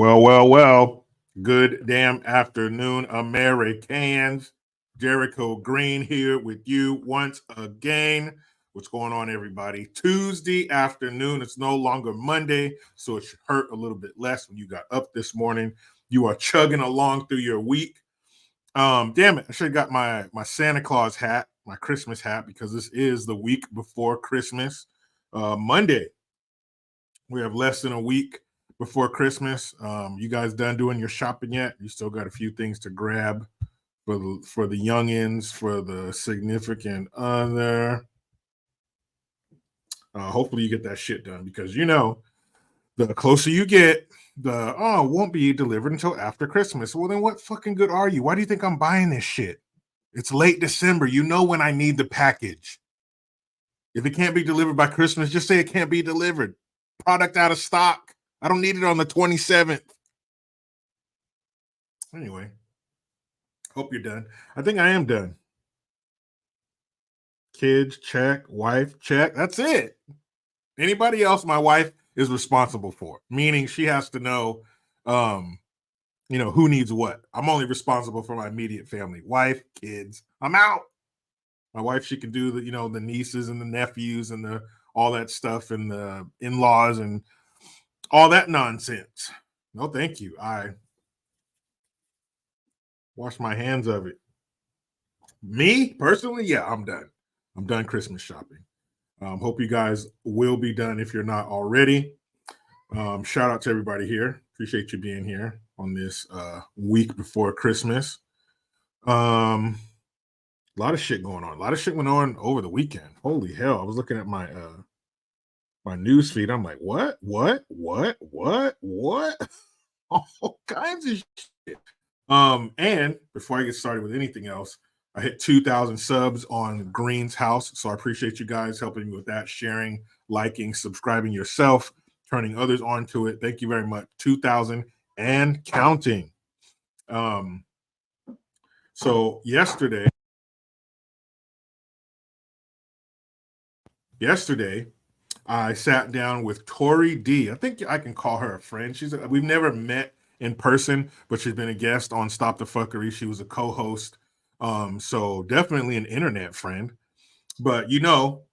Well. Good damn afternoon, Americans. Jericho Green here with you once again. What's going on, everybody? Tuesday afternoon. It's no longer Monday, so it should hurt a little bit less when you got up this morning. You are chugging along through your week. Damn it, I should have got my Santa Claus hat, my Christmas hat, because this is the week before Christmas. Monday. We have less than a week before Christmas. You guys done doing your shopping yet? You still got a few things to grab for the youngins, for the significant other. Hopefully you get that shit done, because the closer you get, it won't be delivered until after Christmas. Well, then what fucking good are you? Why do you think I'm buying this shit? It's late December. You know when I need the package. If it can't be delivered by Christmas, just say it can't be delivered. Product out of stock. I don't need it on the 27th. Anyway, hope you're done. I think I am done. Kids, check. Wife, check. That's it. Anybody else my wife is responsible for, meaning she has to know, who needs what. I'm only responsible for my immediate family. Wife, kids. I'm out. My wife, she can do the nieces and the nephews and all that stuff and the in-laws and all that nonsense. No, thank you. I wash my hands of it. Me, personally, yeah, I'm done. I'm done Christmas shopping. Hope you guys will be done if you're not already. Shout out to everybody here. Appreciate you being here on this week before Christmas. A lot of shit going on. A lot of shit went on over the weekend. Holy hell. I was looking at my news feed. I'm like, what? All kinds of shit. And before I get started with anything else, I hit 2,000 subs on Green's House. So I appreciate you guys helping me with that, sharing, liking, subscribing yourself, turning others onto it. Thank you very much. 2,000 and counting. So yesterday, I sat down with Tori D. I think I can call her a friend. We've never met in person, but she's been a guest on Stop the Fuckery. She was a co-host. So definitely an internet friend. But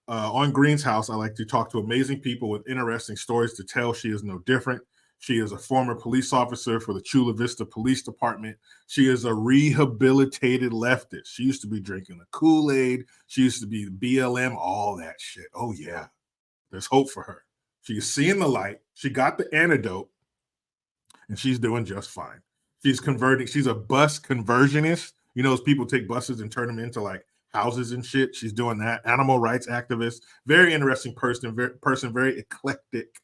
on Green's House, I like to talk to amazing people with interesting stories to tell. She is no different. She is a former police officer for the Chula Vista Police Department. She is a rehabilitated leftist. She used to be drinking the Kool-Aid. She used to be the BLM, all that shit. Oh, yeah. There's hope for her. She's seeing the light. She got the antidote, and she's doing just fine. She's converting. She's a bus conversionist. Those people take buses and turn them into like houses and shit. She's doing that. Animal rights activist. Very interesting person. Very eclectic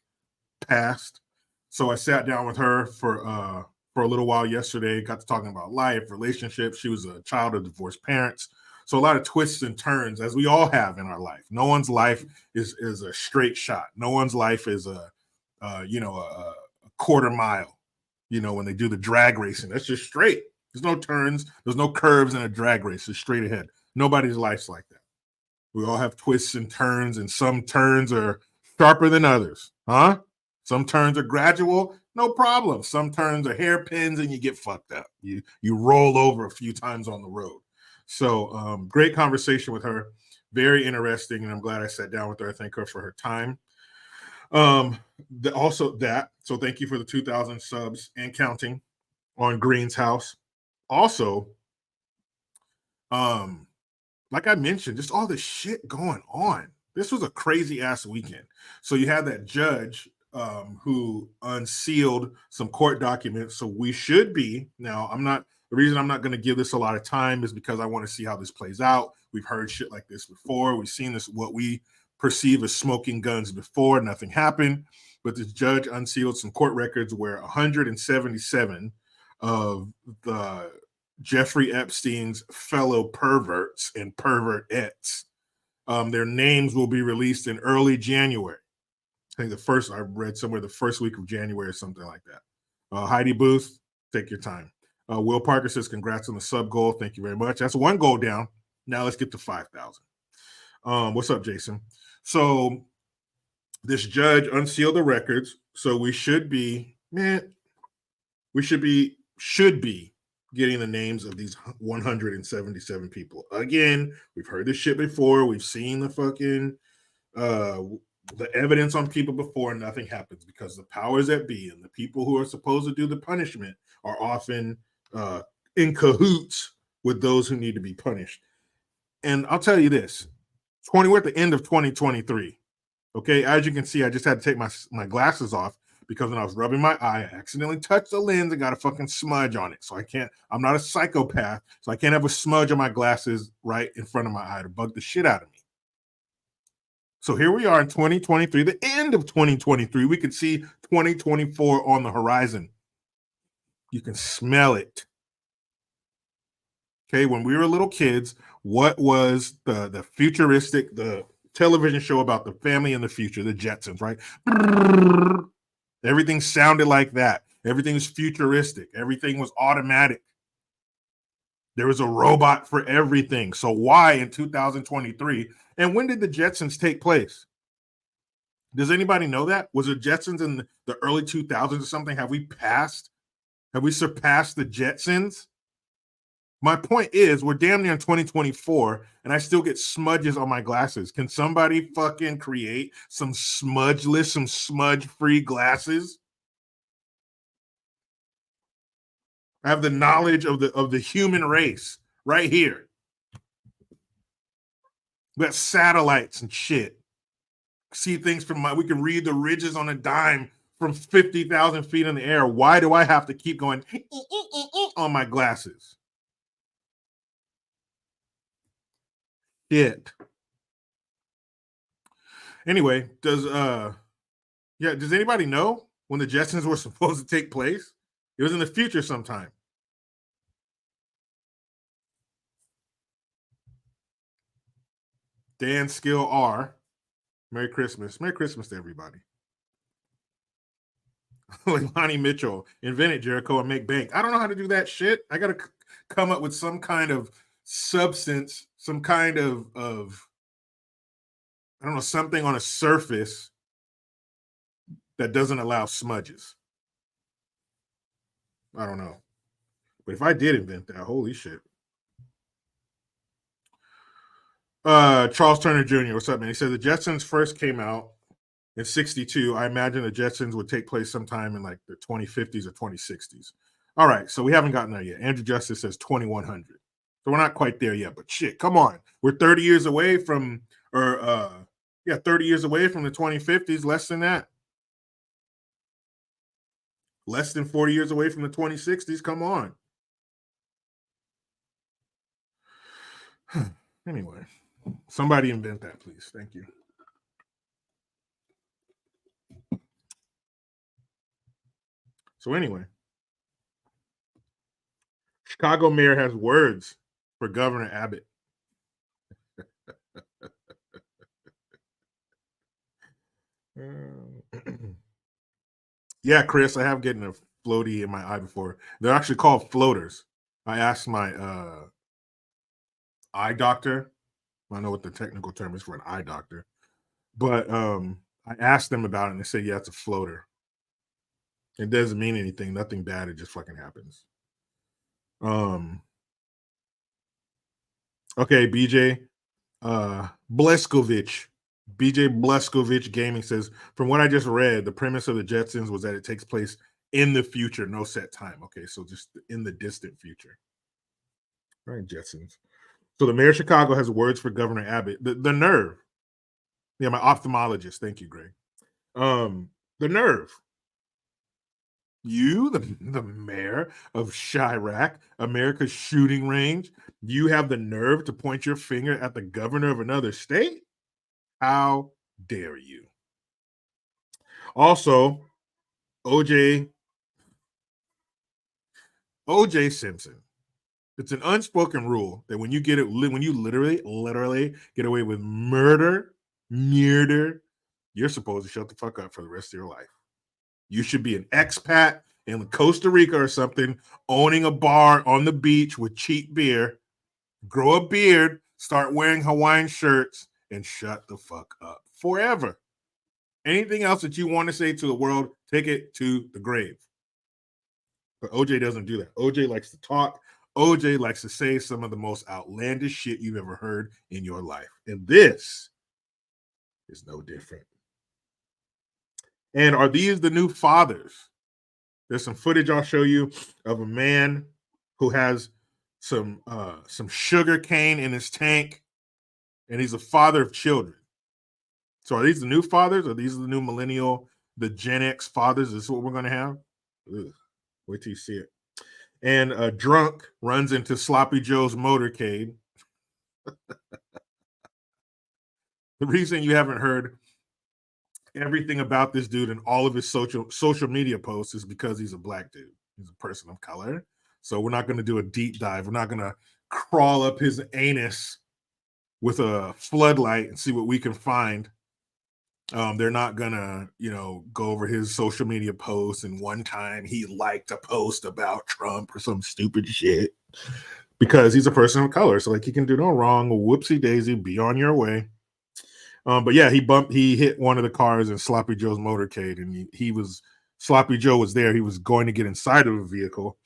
past. So I sat down with her for a little while yesterday. Got to talking about life, relationships. She was a child of divorced parents. So a lot of twists and turns, as we all have in our life. No one's life is a straight shot. No one's life is a quarter mile. When they do the drag racing, that's just straight. There's no turns. There's no curves in a drag race. It's straight ahead. Nobody's life's like that. We all have twists and turns, and some turns are sharper than others. Huh? Some turns are gradual. No problem. Some turns are hairpins, and you get fucked up. You roll over a few times on the road. So great conversation with her. Very interesting, and I'm glad I sat down with her. I thank her for her time. So thank you for the 2,000 subs and counting on Green's House. Also, like I mentioned, just all this shit going on. This was a crazy ass weekend. So you had that judge who unsealed some court documents. So we should be now. The reason I'm not going to give this a lot of time is because I want to see how this plays out. We've heard shit like this before. We've seen this, what we perceive as smoking guns before. Nothing happened. But this judge unsealed some court records where 177 of the Jeffrey Epstein's fellow perverts and pervertettes, their names will be released in early January. I think I read somewhere the first week of January or something like that. Heidi Booth, take your time. Will Parker says, congrats on the sub goal. Thank you very much. That's one goal down. Now let's get to 5,000. What's up, Jason? So this judge unsealed the records. So we should be, We should be getting the names of these 177 people. Again, we've heard this shit before. We've seen the fucking uh the evidence on people before, and nothing happens because the powers that be and the people who are supposed to do the punishment are often in cahoots with those who need to be punished. And I'll tell you this, we're at the end of 2023. Okay, as you can see, I just had to take my glasses off because when I was rubbing my eye, I accidentally touched the lens and got a fucking smudge on it. So I'm not a psychopath, so I can't have a smudge on my glasses right in front of my eye to bug the shit out of me. So here we are in 2023, the end of 2023. We can see 2024 on the horizon. You can smell it. Okay, when we were little kids, what was the futuristic, the television show about the family in the future, the Jetsons, right? Everything sounded like that. Everything was futuristic. Everything was automatic. There was a robot for everything. So why in 2023? And when did the Jetsons take place? Does anybody know that? Was it Jetsons in the early 2000s or something? Have we surpassed the Jetsons? My point is, we're damn near in 2024, and I still get smudges on my glasses. Can somebody fucking create some smudgeless, some smudge-free glasses? I have the knowledge of the human race right here. We got satellites and shit. See things we can read the ridges on a dime from 50,000 feet in the air. Why do I have to keep going on my glasses? Shit. Anyway, does anybody know when the Jetsons were supposed to take place? It was in the future sometime. Dan Skill R. Merry Christmas. Merry Christmas to everybody. Lonnie Mitchell, invent it, Jericho, and make bank. I don't know how to do that shit. I got to come up with some kind of substance, some kind of I don't know, something on a surface that doesn't allow smudges. I don't know. But if I did invent that, holy shit. Charles Turner Jr., what's up, man? He said the Jetsons first came out in 62. I imagine the Jetsons would take place sometime in like the 2050s or 2060s. All right, so we haven't gotten there yet. Andrew Justice says 2100. So we're not quite there yet, but shit, come on. We're 30 years away from, 30 years away from the 2050s, less than that. Less than 40 years away from the 2060s. Come on. Anyway, somebody invent that, please. Thank you. So anyway, Chicago mayor has words for Governor Abbott. Yeah, Chris, I have getting a floaty in my eye before. They're actually called floaters. I asked my eye doctor. I don't know what the technical term is for an eye doctor, but I asked them about it and they said, yeah, it's a floater. It doesn't mean anything, nothing bad, it just fucking happens. Okay, BJ Bleskovich. BJ Bleskovich Gaming says, from what I just read, the premise of the Jetsons was that it takes place in the future, no set time. Okay, so just in the distant future. Right, Jetsons. So the mayor of Chicago has words for Governor Abbott. The nerve. Yeah, my ophthalmologist. Thank you, Greg. The nerve. You, the mayor of Chirac, America's shooting range, you have the nerve to point your finger at the governor of another state? How dare you? Also, OJ Simpson. It's an unspoken rule that when you literally get away with murder, you're supposed to shut the fuck up for the rest of your life. You should be an expat in Costa Rica or something, owning a bar on the beach with cheap beer, grow a beard, start wearing Hawaiian shirts, and shut the fuck up forever. Anything else that you want to say to the world, take it to the grave. But OJ doesn't do that. OJ likes to talk. OJ likes to say some of the most outlandish shit you've ever heard in your life. And this is no different. And are these the new fathers? There's some footage I'll show you of a man who has some sugar cane in his tank, and he's a father of children. So are these the new fathers? Or these the new millennial, the Gen X fathers? Is this what we're going to have? Ugh. Wait till you see it. And a drunk runs into Sloppy Joe's motorcade. The reason you haven't heard everything about this dude and all of his social media posts is because he's a black dude. He's a person of color. So we're not going to do a deep dive. We're not going to crawl up his anus with a floodlight and see what we can find. They're not gonna, go over his social media posts. And one time he liked a post about Trump or some stupid shit because he's a person of color. So like he can do no wrong. Whoopsie daisy, be on your way. But yeah, he hit one of the cars in Sloppy Joe's motorcade, and Sloppy Joe was there. He was going to get inside of a vehicle.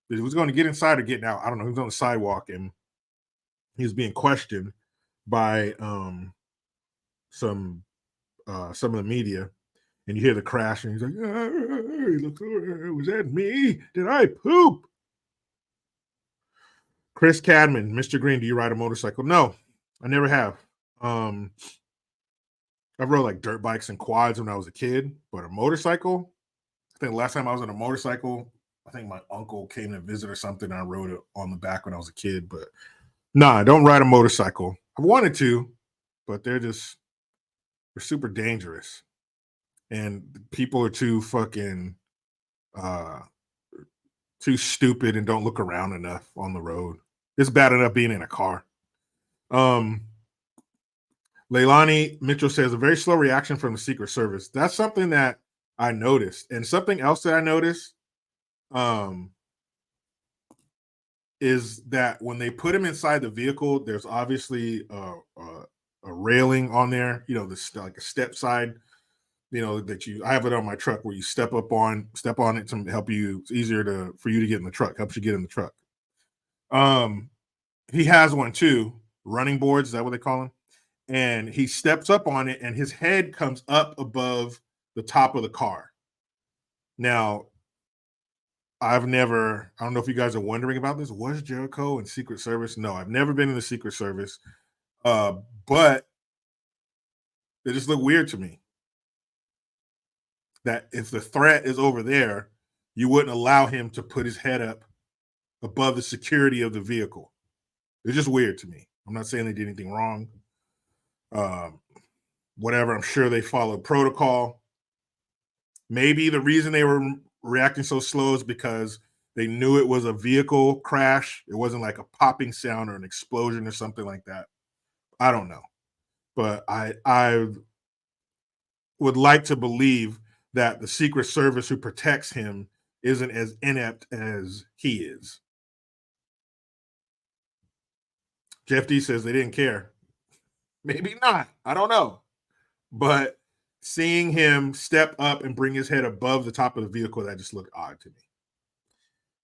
He was going to get inside or getting out. I don't know. He was on the sidewalk and he was being questioned by some of the media, and you hear the crash, and he's like, "Look, was that me? Did I poop?" Chris Cadman, Mr. Green, do you ride a motorcycle? No, I never have. I rode like dirt bikes and quads when I was a kid, but a motorcycle, I think the last time I was on a motorcycle, I think my uncle came to visit or something, and I rode it on the back when I was a kid. But nah, I don't ride a motorcycle. I've wanted to, but they're super dangerous. And people are too fucking too stupid and don't look around enough on the road. It's bad enough being in a car. Leilani Mitchell says a very slow reaction from the Secret Service. That's something that I noticed. And something else that I noticed is that when they put him inside the vehicle, there's obviously a railing on there, like a step side, that I have it on my truck where you step on it to help you. It's easier for you to get in the truck, helps you get in the truck. He has one too, running boards, is that what they call them? And he steps up on it and his head comes up above the top of the car. Now, I don't know if you guys are wondering about this. Was Jericho in Secret Service? No, I've never been in the Secret Service. But they just look weird to me. That if the threat is over there, you wouldn't allow him to put his head up above the security of the vehicle. It's just weird to me. I'm not saying they did anything wrong. Whatever, I'm sure they followed protocol. Maybe the reason they were reacting so slow is because they knew it was a vehicle crash. It wasn't like a popping sound or an explosion or something like that. I don't know. But I would like to believe that the Secret Service who protects him isn't as inept as he is. Jeff D says they didn't care. Maybe not. I don't know. But seeing him step up and bring his head above the top of the vehicle, that just looked odd to me.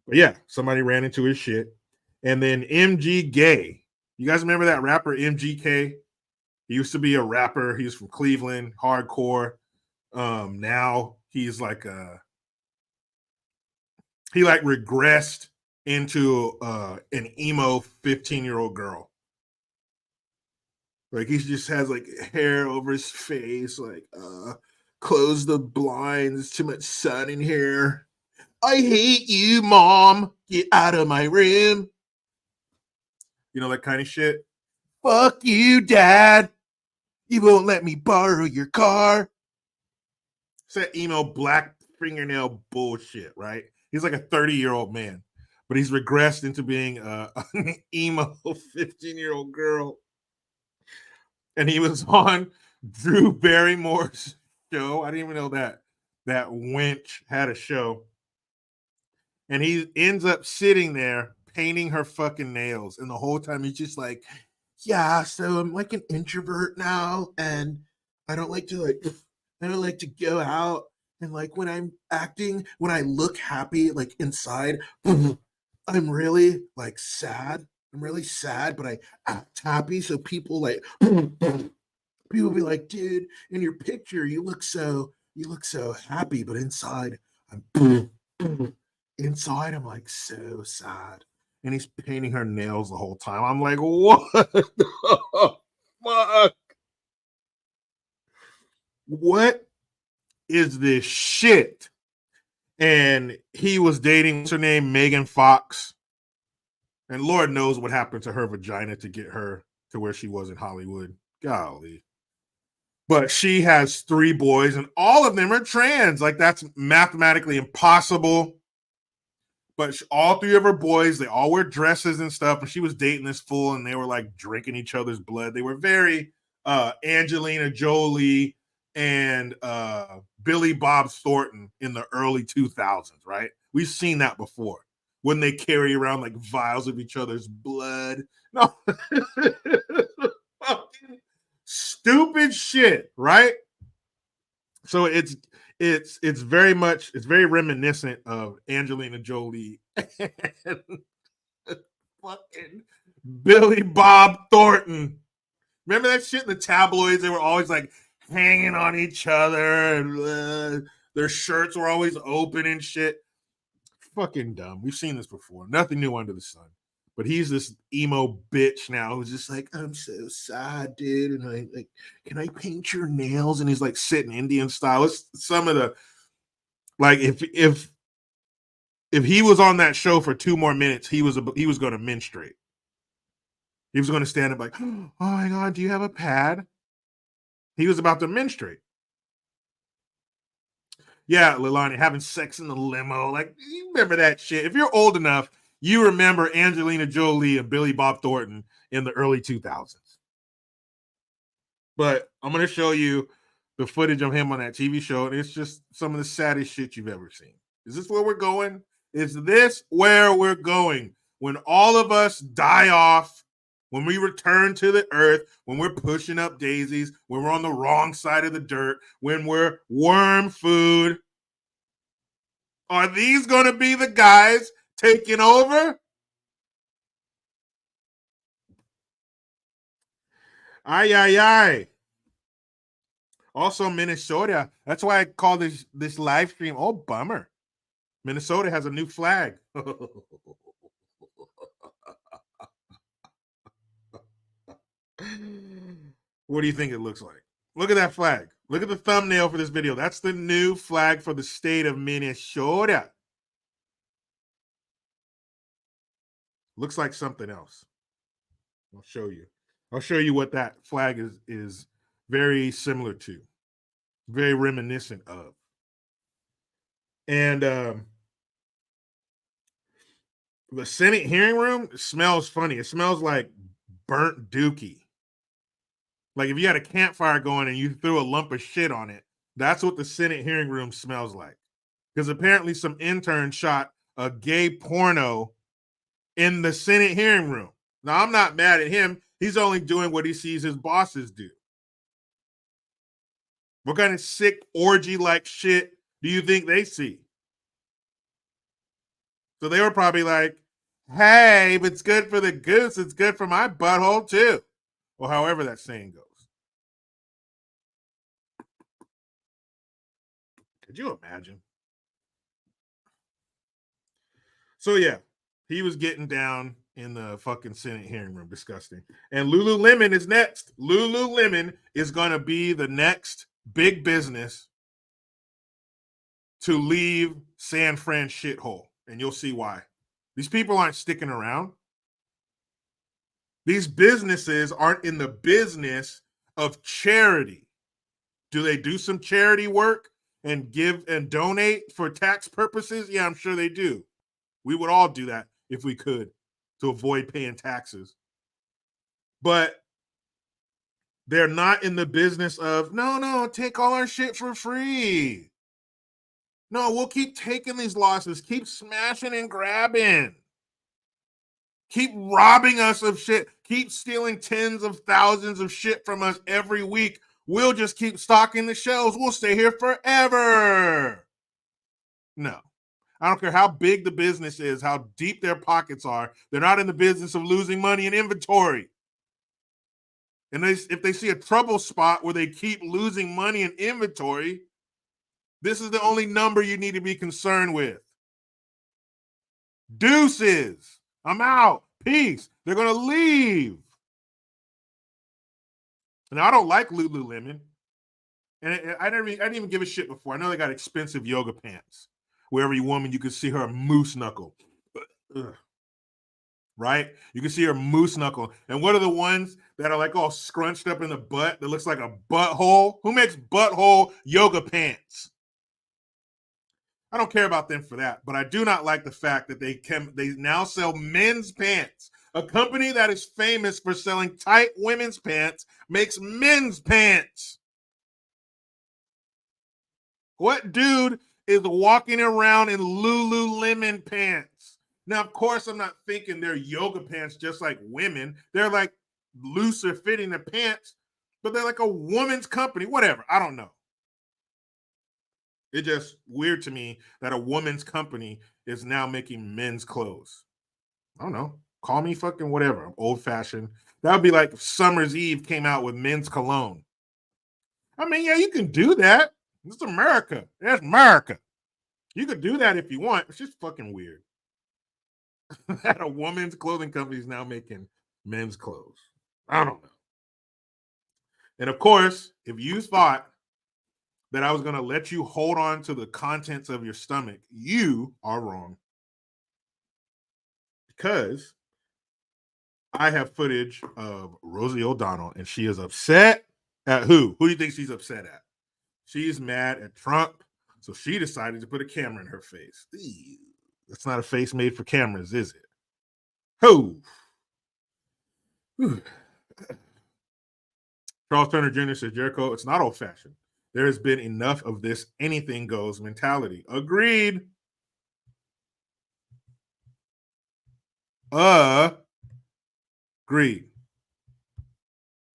But yeah, somebody ran into his shit. And then MG Gay. You guys remember that rapper MGK? He used to be a rapper. He was from Cleveland, hardcore. Now he's like he regressed into an emo 15-year-old girl. Like he just has like hair over his face, close the blinds, too much sun in here. I hate you, Mom. Get out of my room. That kind of shit. Fuck you, Dad. You won't let me borrow your car. It's that emo black fingernail bullshit, right? He's like a 30-year-old man, but he's regressed into being an emo 15-year-old girl. And he was on Drew Barrymore's show. I didn't even know that wench had a show. And he ends up sitting there painting her fucking nails. And the whole time he's just like, yeah, so I'm like an introvert now. And I don't like to go out And like when I'm acting, when I look happy, like inside, I'm really like sad. I'm really sad, but I act happy. So people like people be like, dude, in your picture, you look so happy, but I'm inside, I'm like so sad. And he's painting her nails the whole time. I'm like, what the fuck? What is this shit? And he was dating, what's her name, Megan Fox. And Lord knows what happened to her vagina to get her to where she was in Hollywood. Golly. But she has 3 boys, and all of them are trans. Like, that's mathematically impossible. But all 3 of her boys, they all wear dresses and stuff. And she was dating this fool, and they were like drinking each other's blood. They were very Angelina Jolie and Billy Bob Thornton in the early 2000s, right? We've seen that before when they carry around like vials of each other's blood. No, fucking stupid shit, right? So it's very reminiscent of Angelina Jolie and fucking Billy Bob Thornton. Remember that shit in the tabloids? They were always like hanging on each other, and their shirts were always open and shit. Fucking dumb. We've seen this before. Nothing new under the sun. But he's this emo bitch now who's just like, I'm so sad, dude. And I like, can I paint your nails? And he's like sitting Indian style. It's some of the like if he was on that show for 2 more minutes, he was going to menstruate. He was going to stand up like, oh my god, do you have a pad? He was about to menstruate. Yeah, Lilani, having sex in the limo. Like, you remember that shit. If you're old enough, you remember Angelina Jolie and Billy Bob Thornton in the early 2000s. But I'm going to show you the footage of him on that TV show, and it's just some of the saddest shit you've ever seen. Is this where we're going? Is this where we're going? When all of us die off, when we return to the earth, when we're pushing up daisies, when we're on the wrong side of the dirt, when we're worm food, are these going to be the guys taking over? Ay, ay, ay. Also, Minnesota. That's why I call this live stream. Oh, bummer. Minnesota has a new flag. What do you think it looks like? Look at that flag. Look at the thumbnail for this video. That's the new flag for the state of Minnesota. Looks like something else. I'll show you. I'll show you what that flag is very similar to, very reminiscent of. And the Senate hearing room smells funny. It smells like burnt dookie. Like if you had a campfire going and you threw a lump of shit on it, that's what the Senate hearing room smells like. Because apparently some intern shot a gay porno in the Senate hearing room. Now, I'm not mad at him. He's only doing what he sees his bosses do. What kind of sick orgy-like shit do you think they see? So they were probably like, hey, if it's good for the goose, it's good for my butthole too. Or however that saying goes. Could you imagine? So yeah, he was getting down in the fucking Senate hearing room. Disgusting. And Lululemon is next. Lululemon is going to be the next big business to leave San Fran shithole. And you'll see why. These people aren't sticking around. These businesses aren't in the business of charity. Do they do some charity work and give and donate for tax purposes? Yeah, I'm sure they do. We would all do that if we could to avoid paying taxes. But they're not in the business of, no, take all our shit for free. No, we'll keep taking these losses, keep smashing and grabbing. Keep robbing us of shit. Keep stealing tens of thousands of shit from us every week. We'll just keep stocking the shelves. We'll stay here forever. No. I don't care how big the business is, how deep their pockets are. They're not in the business of losing money in inventory. And if they see a trouble spot where they keep losing money in inventory, this is the only number you need to be concerned with. Deuces. I'm out. Peace. They're going to leave. Now, I don't like Lululemon. And I didn't even give a shit before. I know they got expensive yoga pants where every woman you can see her moose knuckle. Ugh. Right? You can see her moose knuckle. And what are the ones that are like all scrunched up in the butt that looks like a butthole? Who makes butthole yoga pants? I don't care about them for that, but I do not like the fact that they now sell men's pants. A company that is famous for selling tight women's pants makes men's pants. What dude is walking around in Lululemon pants? Now, of course, I'm not thinking they're yoga pants just like women. They're like looser fitting the pants, but they're like a woman's company. Whatever. I don't know. It's just weird to me that a woman's company is now making men's clothes. I don't know. Call me fucking whatever. I'm old fashioned. That would be like if Summer's Eve came out with men's cologne. I mean, yeah, you can do that. It's America. That's America. You could do that if you want. It's just fucking weird that a woman's clothing company is now making men's clothes. I don't know. And of course, if you thought that I was going to let you hold on to the contents of your stomach, you are wrong. Because I have footage of Rosie O'Donnell, and she is upset at who? Who do you think she's upset at? She's mad at Trump, so she decided to put a camera in her face. Ew. That's not a face made for cameras, is it? Who? Charles Turner Jr. says, Jericho, it's not old-fashioned. There has been enough of this anything goes mentality. Agreed. Agreed.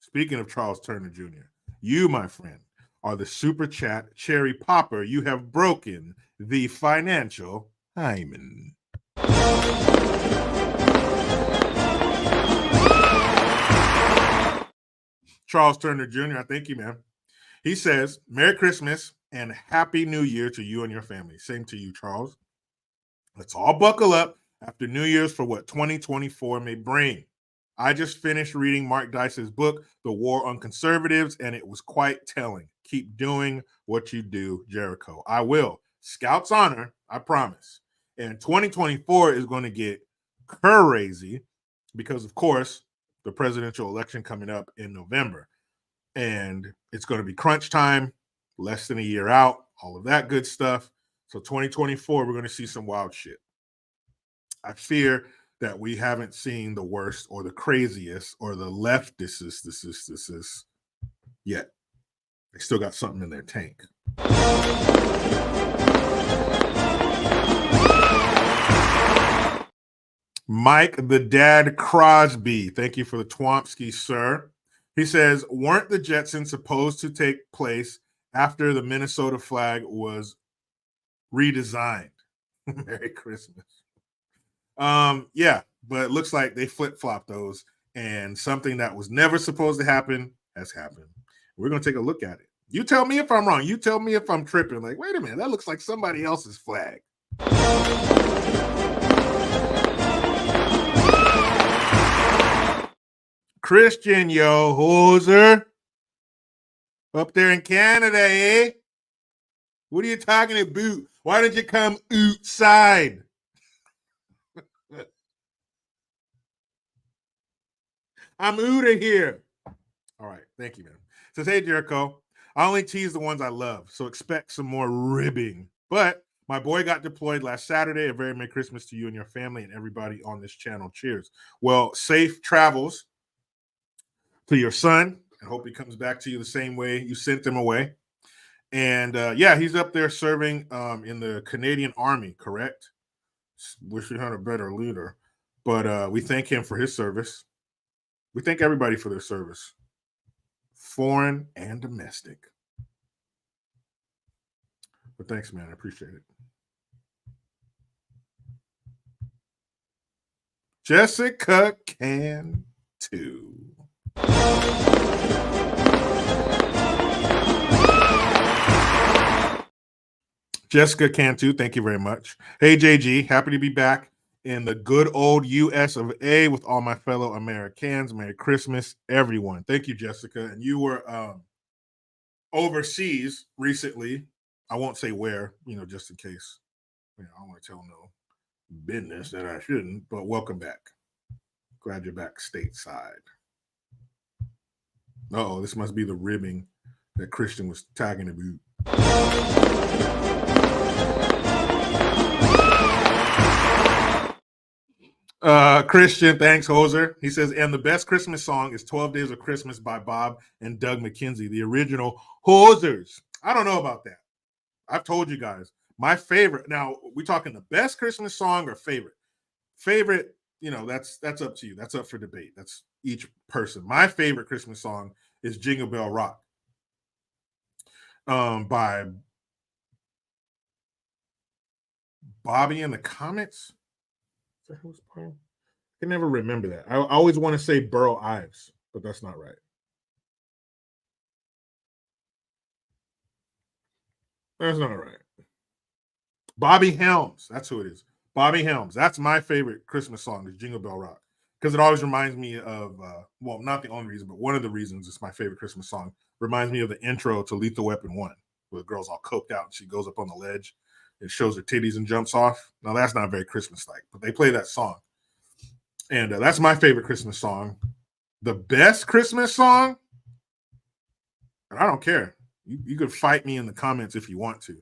Speaking of Charles Turner Jr., you, my friend, are the super chat cherry popper. You have broken the financial hymen. Charles Turner Jr., I thank you, man. He says, Merry Christmas and Happy New Year to you and your family. Same to you, Charles. Let's all buckle up after New Year's for what 2024 may bring. I just finished reading Mark Dice's book, The War on Conservatives, and it was quite telling. Keep doing what you do, Jericho. I will. Scout's honor, I promise. And 2024 is going to get crazy because, of course, the presidential election coming up in November. And it's going to be crunch time, less than a year out, all of that good stuff. So 2024, we're going to see some wild shit. I fear that we haven't seen the worst or the craziest or the leftist yet. They still got something in their tank. Mike the Dad Crosby, thank you for the Twomsky, sir. He says, weren't the Jetsons supposed to take place after the Minnesota flag was redesigned? Merry Christmas. Yeah, but it looks like they flip-flopped those, and something that was never supposed to happen has happened. We're going to take a look at it. You tell me if I'm wrong. You tell me if I'm tripping. Like, wait a minute, that looks like somebody else's flag. Christian, yo, hoser. Up there in Canada, eh? What are you talking about? Why didn't you come outside? I'm out of here. All right, thank you, man. Says, hey, Jericho, I only tease the ones I love, so expect some more ribbing. But my boy got deployed last Saturday. A very Merry Christmas to you and your family and everybody on this channel. Cheers. Well, safe travels to your son. I hope he comes back to you the same way you sent him away. And yeah, he's up there serving in the Canadian Army, correct? Wish we had a better leader. But we thank him for his service. We thank everybody for their service. foreign and domestic. But thanks, man. I appreciate it. Jessica can too. Jessica Cantu, thank you very much. Hey, JG, happy to be back in the good old US of A with all my fellow Americans. Merry Christmas, everyone. Thank you, Jessica. And you were overseas recently. I won't say where, just in case. I don't want to tell no business that I shouldn't, but welcome back. Glad you're back stateside. Oh, this must be the ribbing that Christian was tagging about. Christian, thanks, Hoser. He says, and the best Christmas song is 12 Days of Christmas by Bob and Doug McKenzie, the original Hosers. I don't know about that. I've told you guys. My favorite, now, we talking the best Christmas song or favorite? Favorite, that's up to you. That's up for debate. That's each person. My favorite Christmas song is Jingle Bell Rock by Bobby and the Comets. Is that who's playing? I can never remember that. I always want to say Burl Ives, but that's not right. That's not right. Bobby Helms. That's who it is. Bobby Helms. That's my favorite Christmas song is Jingle Bell Rock. Because it always reminds me of, not the only reason, but one of the reasons it's my favorite Christmas song. Reminds me of the intro to Lethal Weapon 1, where the girl's all coked out and she goes up on the ledge and shows her titties and jumps off. Now, that's not very Christmas-like, but they play that song. And that's my favorite Christmas song. The best Christmas song, and I don't care. You could fight me in the comments if you want to.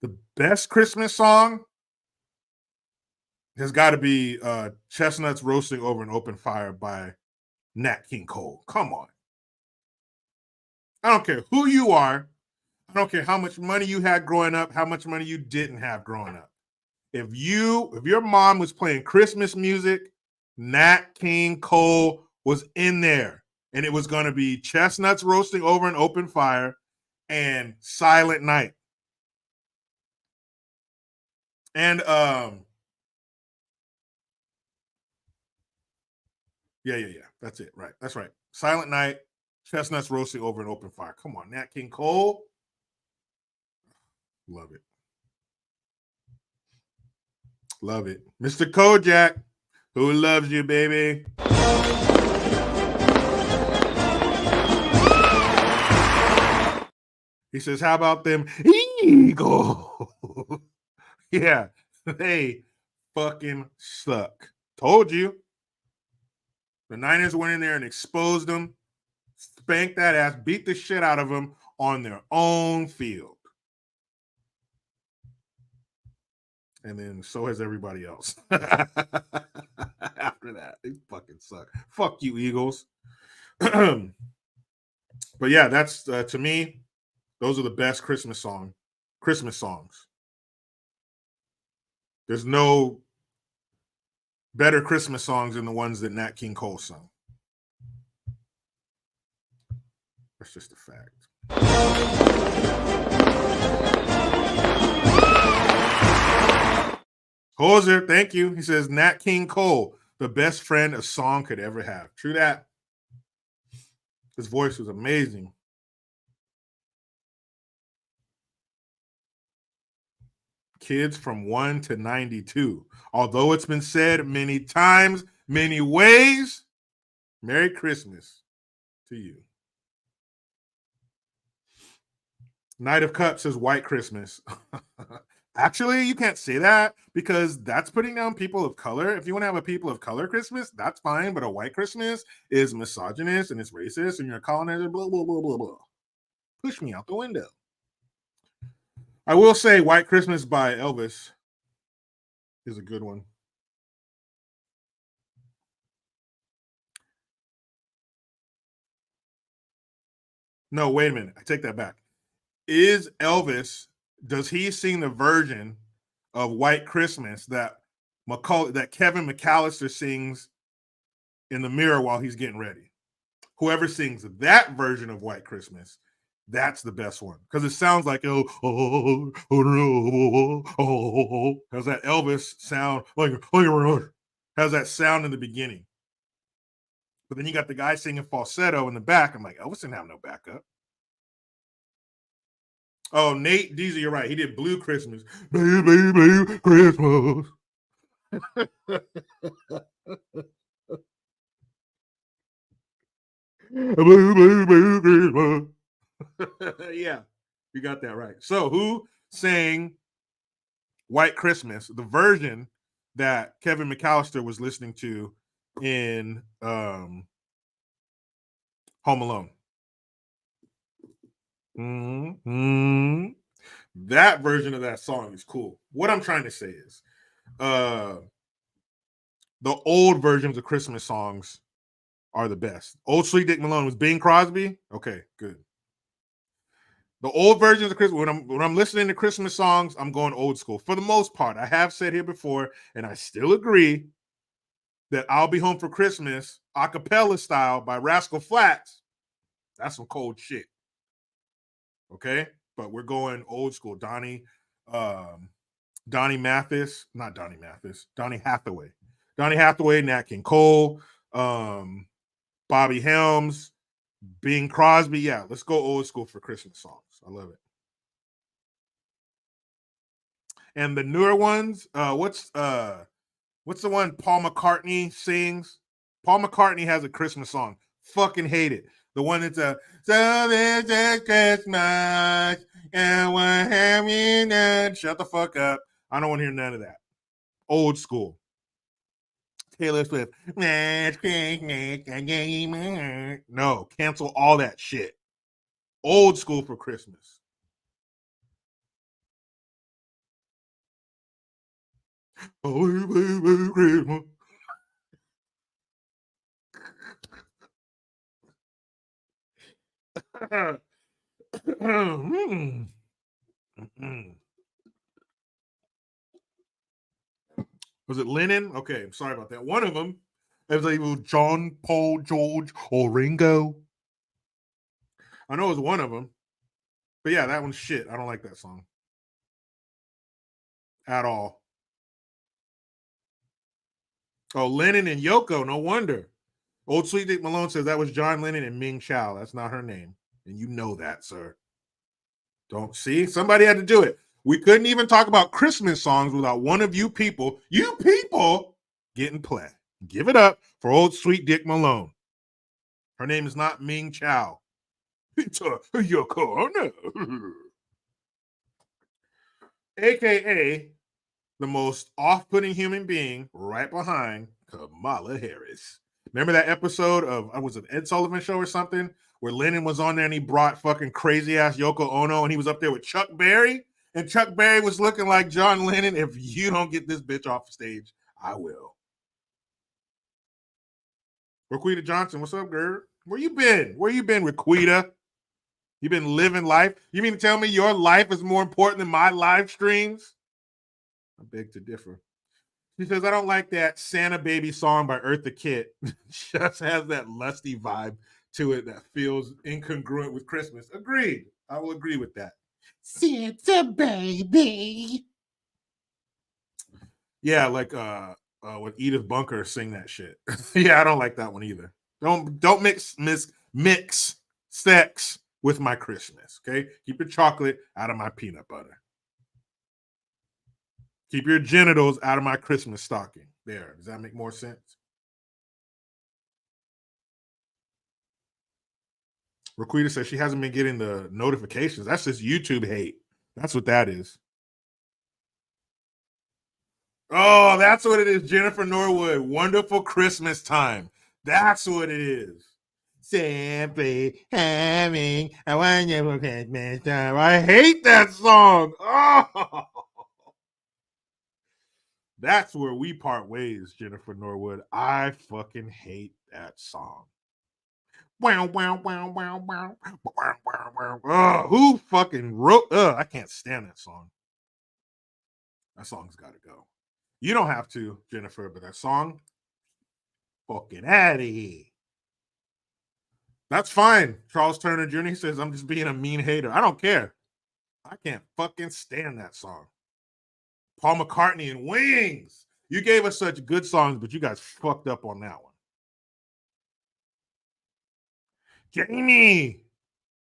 The best Christmas song has got to be Chestnuts Roasting Over an Open Fire by Nat King Cole. Come on. I don't care who you are. I don't care how much money you had growing up, how much money you didn't have growing up. If your mom was playing Christmas music, Nat King Cole was in there. And it was going to be Chestnuts Roasting Over an Open Fire and Silent Night. And yeah. That's it. Right. That's right. Silent Night, Chestnuts Roasting Over an Open Fire. Come on, Nat King Cole. Love it. Love it. Mr. Kojak, who loves you, baby? He says, how about them Eagles? Yeah, they fucking suck. Told you. The Niners went in there and exposed them, spanked that ass, beat the shit out of them on their own field. And then so has everybody else. After that, they fucking suck. Fuck you, Eagles. But yeah, that's to me, those are the best Christmas songs. There's no better Christmas songs than the ones that Nat King Cole sung. That's just a fact. Hoser, thank you. He says, Nat King Cole, the best friend a song could ever have. True that. His voice was amazing. Kids from 1 to 92. Although it's been said many times, many ways, Merry Christmas to you. Knight of Cups says White Christmas. Actually, you can't say that because that's putting down people of color. If you want to have a people of color Christmas, that's fine. But a white Christmas is misogynist and it's racist and you're a colonizer, blah, blah, blah, blah, blah. Push me out the window. I will say White Christmas by Elvis is a good one. No, wait a minute. I take that back. Is Elvis, does he sing the version of White Christmas that Kevin McAllister sings in the mirror while he's getting ready? Whoever sings that version of White Christmas, that's the best one because it sounds like has that Elvis sound has that sound in the beginning. But then you got the guy singing falsetto in the back. I'm like, Elvis didn't have no backup. Oh, Nate Deezer, you're right. He did Blue Christmas. Blue Christmas. Blue Christmas. Yeah, you got that right. So who sang White Christmas, the version that Kevin McAllister was listening to in Home Alone? Mm-hmm. That version of that song is cool. What I'm trying to say is the old versions of Christmas songs are the best. Old Sweet Dick Malone was Bing Crosby. Okay, good. The old versions of Christmas, when I'm listening to Christmas songs, I'm going old school. For the most part, I have said here before, and I still agree that I'll Be Home for Christmas, a cappella style by Rascal Flatts. That's some cold shit. Okay? But we're going old school. Donnie Mathis, not Donnie Mathis, Donnie Hathaway. Donnie Hathaway, Nat King Cole, Bobby Helms, Bing Crosby. Yeah, let's go old school for Christmas songs. I love it. And the newer ones, what's the one Paul McCartney sings? Paul McCartney has a Christmas song. Fucking hate it. The one that's so this is Christmas and we're having it. Shut the fuck up. I don't want to hear none of that. Old school. Taylor Swift. No, cancel all that shit. Old school for Christmas. Oh, Christmas. Was it Lennon? Okay, I'm sorry about that. One of them is like John, Paul, George, or Ringo. I know it was one of them. But yeah, that one's shit. I don't like that song at all. Oh, Lennon and Yoko, no wonder. Old Sweet Dick Malone says that was John Lennon and Ming Chow. That's not her name. And you know that, sir. Don't see? Somebody had to do it. We couldn't even talk about Christmas songs without one of you people, getting play. Give it up for Old Sweet Dick Malone. Her name is not Ming Chow. It's Yoko Ono. AKA the most off-putting human being right behind Kamala Harris. Remember that episode of was it Ed Sullivan Show or something where Lennon was on there and he brought fucking crazy ass Yoko Ono and he was up there with Chuck Berry and Chuck Berry was looking like John Lennon. If you don't get this bitch off the stage, I will. Raquita Johnson, what's up, girl? Where you been? Raquita? You been living life? You mean to tell me your life is more important than my live streams? I beg to differ. She says, I don't like that Santa Baby song by Eartha Kitt. Just has that lusty vibe to it that feels incongruent with Christmas. Agreed. I will agree with that. Santa Baby. Yeah, like with Edith Bunker sing that shit. Yeah, I don't like that one either. Don't mix sex with my Christmas. Okay, keep your chocolate out of my peanut butter. Keep your genitals out of my Christmas stocking. There. Does that make more sense? Raquita says she hasn't been getting the notifications. That's just YouTube hate. That's what that is. Oh, that's what it is, Jennifer Norwood. Wonderful Christmas time. That's what it is. Simply having a wonderful Christmas time. I hate that song. Oh, that's where we part ways, Jennifer Norwood. I fucking hate that song. Wow, wow, wow, wow, wow, wow, wow, wow. Who fucking wrote? I can't stand that song. That song's got to go. You don't have to, Jennifer, but that song, fucking out of here. That's fine. Charles Turner Jr. says, I'm just being a mean hater. I don't care. I can't fucking stand that song. Paul McCartney and Wings. You gave us such good songs, but you guys fucked up on that one. Jamie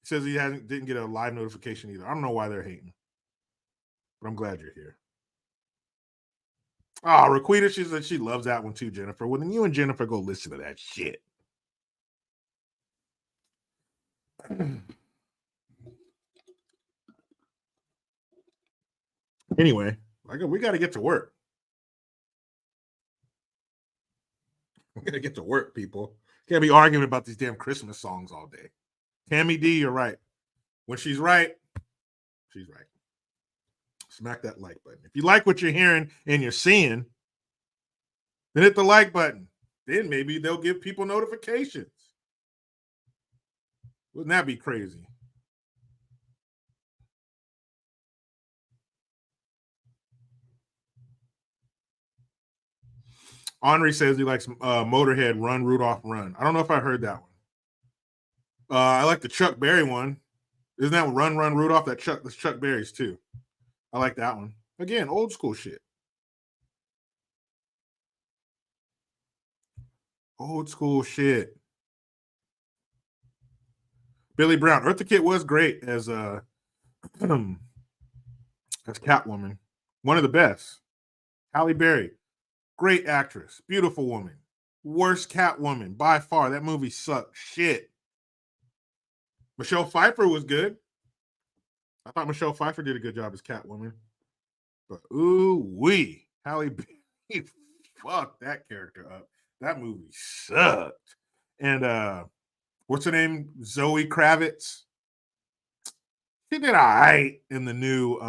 says he didn't get a live notification either. I don't know why they're hating, but I'm glad you're here. Oh, Raquita, she said she loves that one too, Jennifer. Well, then you and Jennifer go listen to that shit. Anyway, we got to get to work. We got to get to work, people. Can't be arguing about these damn Christmas songs all day. Tammy D, you're right. When she's right, she's right. Smack that like button. If you like what you're hearing and you're seeing, then hit the like button. Then maybe they'll give people notifications. Wouldn't that be crazy? Henri says he likes Motorhead, Run, Rudolph, Run. I don't know if I heard that one. I like the Chuck Berry one. Isn't that Run, Run, Rudolph? That's Chuck Berry's too. I like that one. Again, old school shit. Old school shit. Billy Brown. Eartha Kitt was great as Catwoman. One of the best. Halle Berry. Great actress. Beautiful woman. Worst Catwoman by far. That movie sucked shit. Michelle Pfeiffer was good. I thought Michelle Pfeiffer did a good job as Catwoman. But ooh-wee. Halle Berry fucked that character up. That movie sucked. And what's her name? Zoe Kravitz. She did all right in the new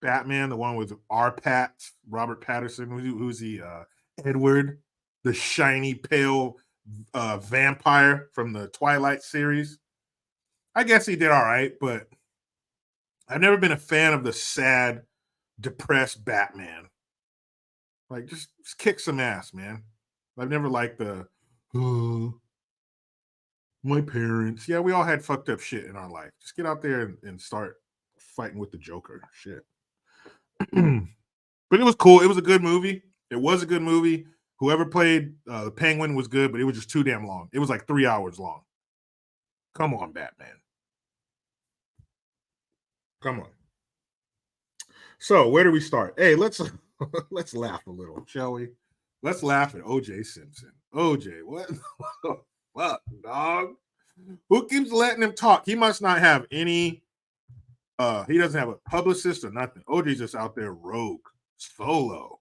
Batman, the one with Robert Patterson. Who's he? Edward, the shiny, pale vampire from the Twilight series. I guess he did all right, but I've never been a fan of the sad, depressed Batman. Like, just kick some ass, man. I've never liked the, my parents. Yeah, we all had fucked up shit in our life. Just get out there and start fighting with the Joker. Shit. But it was cool. It was a good movie. It was a good movie. Whoever played the Penguin was good, but it was just too damn long. It was like 3 hours long. Come on, Batman. Come on. So where do we start? Hey, let's laugh a little, shall we? Let's laugh at OJ Simpson. OJ, what the fuck, dog? Who keeps letting him talk? He must not have any. He doesn't have a publicist or nothing. OJ's just out there rogue, solo.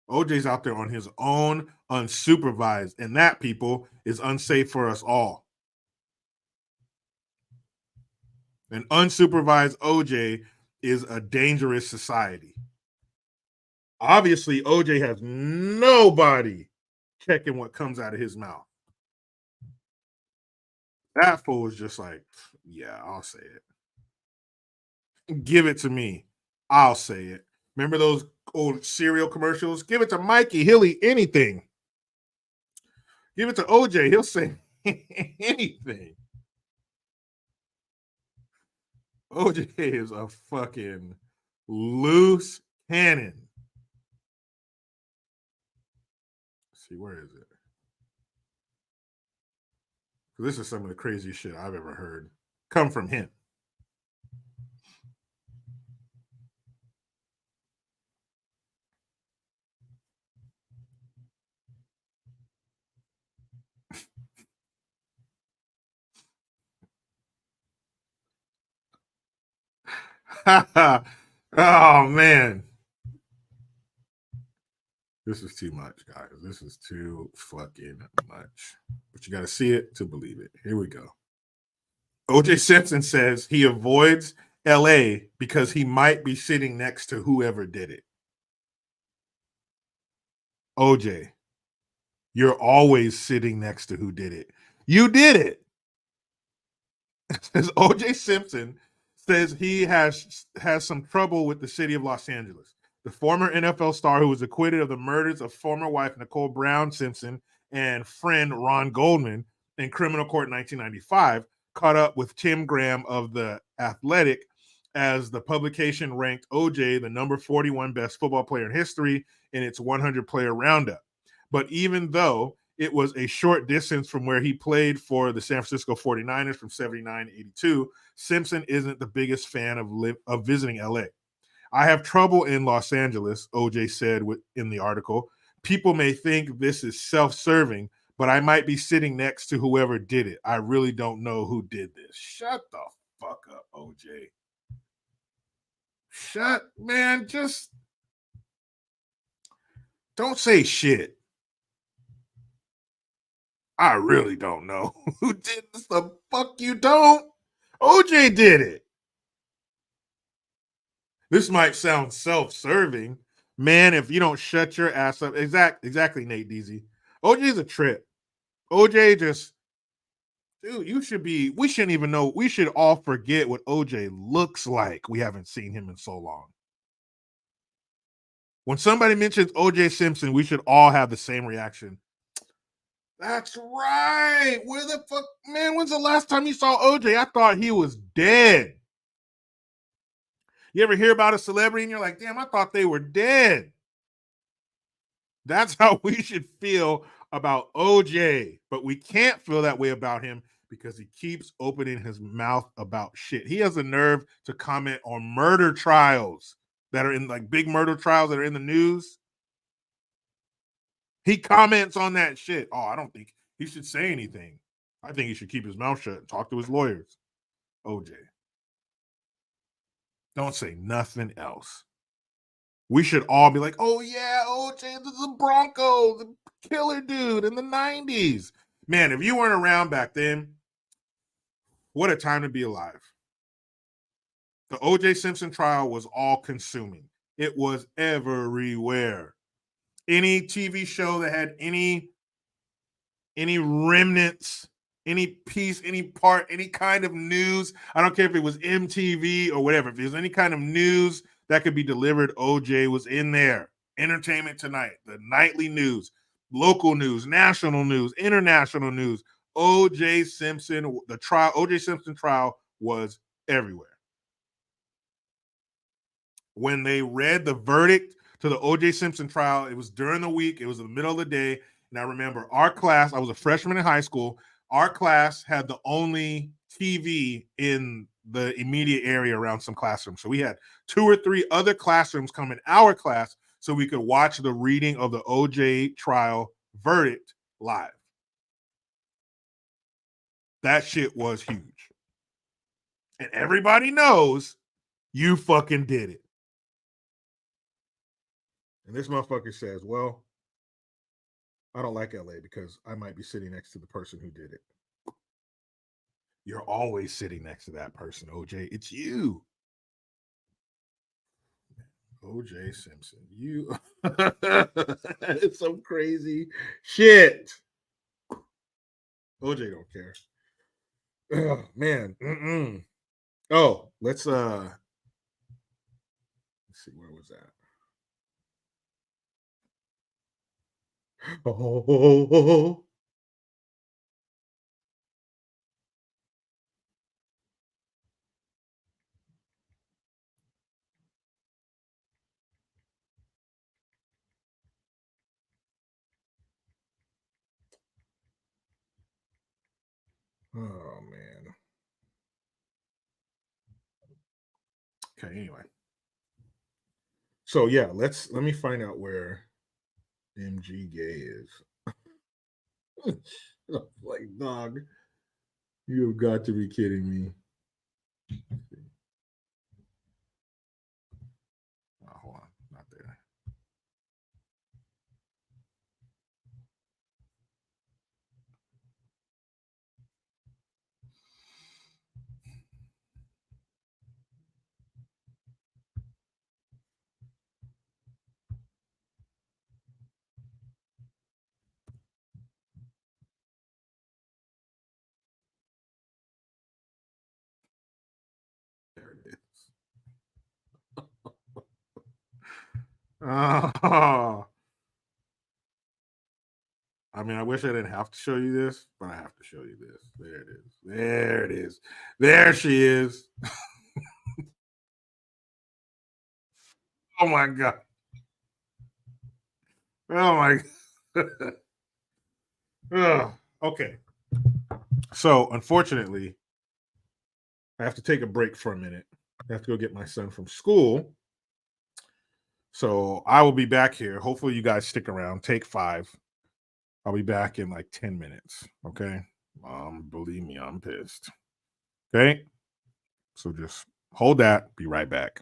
OJ's out there on his own, unsupervised, and that, people, is unsafe for us all. An unsupervised OJ is a dangerous society. Obviously, OJ has nobody checking what comes out of his mouth. That fool is just like, yeah, I'll say it. Give it to me. I'll say it. Remember those old cereal commercials? Give it to Mikey. He'll eat anything. Give it to OJ. He'll say anything. OJ is a fucking loose cannon. Let's see, where is it? This is some of the craziest shit I've ever heard come from him. Oh, man. This is too much, guys. This is too fucking much. But you got to see it to believe it. Here we go. OJ Simpson says he avoids LA because he might be sitting next to whoever did it. OJ, you're always sitting next to who did it. You did it. Says OJ Simpson says he has some trouble with the city of Los Angeles. The former NFL star who was acquitted of the murders of former wife Nicole Brown Simpson and friend Ron Goldman in criminal court in 1995 caught up with Tim Graham of The Athletic as the publication ranked OJ the number 41 best football player in history in its 100 player roundup. But even though it was a short distance from where he played for the San Francisco 49ers from 79 to 82, Simpson isn't the biggest fan of visiting LA. I have trouble in Los Angeles, OJ said in the article. People may think this is self serving, but I might be sitting next to whoever did it. I really don't know who did this. Shut the fuck up, OJ. Man, just don't say shit. I really don't know who did this. The fuck you don't? OJ did it. This might sound self-serving. Man, if you don't shut your ass up. Exactly, Nate Deasy. OJ's a trip. OJ just, dude, we shouldn't even know. We should all forget what OJ looks like. We haven't seen him in so long. When somebody mentions OJ Simpson, we should all have the same reaction. That's right. Where the fuck, man, when's the last time you saw OJ? I thought he was dead. You ever hear about a celebrity and you're like, damn, I thought they were dead. That's how we should feel about OJ. But we can't feel that way about him because he keeps opening his mouth about shit. He has a nerve to comment on murder trials that are in, like, big murder trials that are in the news. He comments on that shit. Oh, I don't think he should say anything. I think he should keep his mouth shut and talk to his lawyers. OJ. Don't say nothing else. We should all be like, oh yeah, OJ, the Bronco, the killer dude in the 90s. Man, if you weren't around back then, what a time to be alive. The OJ Simpson trial was all consuming. It was everywhere. Any TV show that had any remnants, any piece, any part, any kind of news, I don't care if it was MTV or whatever, if there's any kind of news that could be delivered, OJ was in there. Entertainment Tonight, the nightly news, local news, national news, international news. OJ Simpson, the trial, OJ Simpson trial was everywhere. When they read the verdict to the OJ Simpson trial, it was during the week, it was in the middle of the day. And I remember our class, I was a freshman in high school. Our class had the only TV in the immediate area around some classrooms. So we had 2 or 3 other classrooms come in our class so we could watch the reading of the OJ trial verdict live. That shit was huge. And everybody knows you fucking did it. And this motherfucker says, well, I don't like LA because I might be sitting next to the person who did it. You're always sitting next to that person, OJ. It's you. OJ Simpson. You. It's some crazy shit. OJ don't care. Oh, man. Mm-mm. Oh, let's see, where was that? Oh. Oh man. Okay, anyway. So yeah, let me find out where MG Gay is. Like, dog, you have got to be kidding me. Oh, hold on, not there. There it is. Oh, I mean, I wish I didn't have to show you this, but I have to show you this. There it is. There it is. There she is. Oh my god. Oh my. Ugh. Okay. So unfortunately, I have to take a break for a minute. I have to go get my son from school. So I will be back here. Hopefully, you guys stick around. Take five. I'll be back in like 10 minutes. Okay. Believe me, I'm pissed. Okay. So just hold that. Be right back.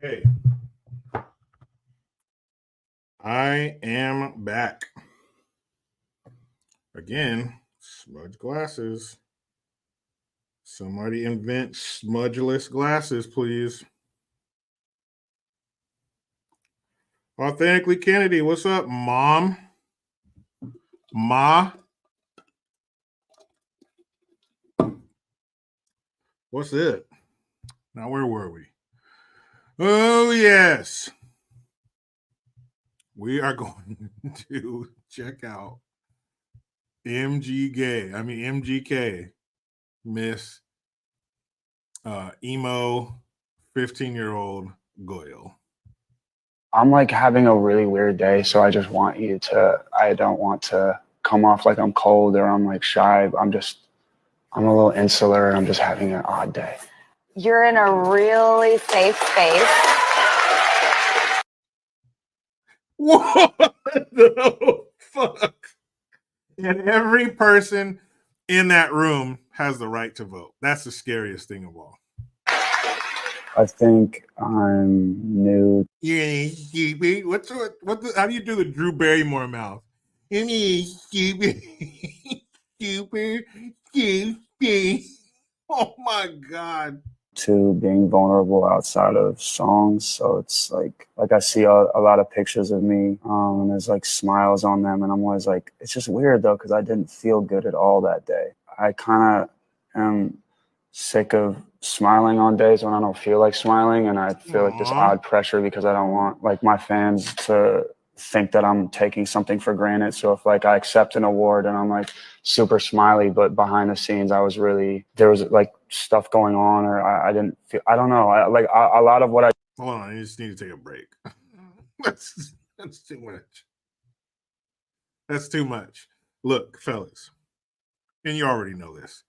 Hey, I am back. Again, smudge glasses. Somebody invent smudgeless glasses, please. Authentically Kennedy, what's up, Mom? Ma? What's it? Now, where were we? Oh, yes. We are going to check out MGK, Miss Emo 15-year-old Goyle. I'm like having a really weird day, so I just want you to, I don't want to come off like I'm cold or I'm like shy. I'm a little insular and I'm just having an odd day. You're in a really safe space. What the fuck? And every person in that room has the right to vote. That's the scariest thing of all. I think I'm new. Yeah, stupid. How do you do the Drew Barrymore mouth? Stupid, stupid, stupid. Oh my god. To being vulnerable outside of songs, so it's like I see a lot of pictures of me, and there's like smiles on them, and I'm always like, it's just weird though because I didn't feel good at all that day. I kind of am sick of smiling on days when I don't feel like smiling, and I feel like this odd pressure because I don't want like my fans to think that I'm taking something for granted. So if like I accept an award and I'm like super smiley, but behind the scenes there was like stuff going on, or I didn't feel, I don't know. A lot of what I Hold on, I just need to take a break. that's too much. That's too much. Look, fellas, and you already know this.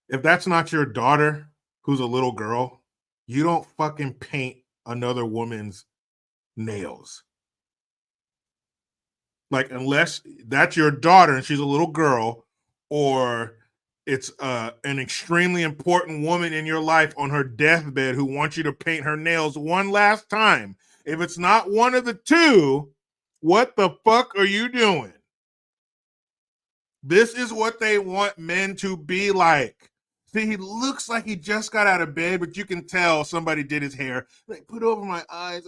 If that's not your daughter who's a little girl, you don't fucking paint another woman's nails. Like, unless that's your daughter and she's a little girl, or it's an extremely important woman in your life on her deathbed who wants you to paint her nails one last time. If it's not one of the two, what the fuck are you doing? This is what they want men to be like. See, he looks like he just got out of bed, but you can tell somebody did his hair. Like, put over my eyes.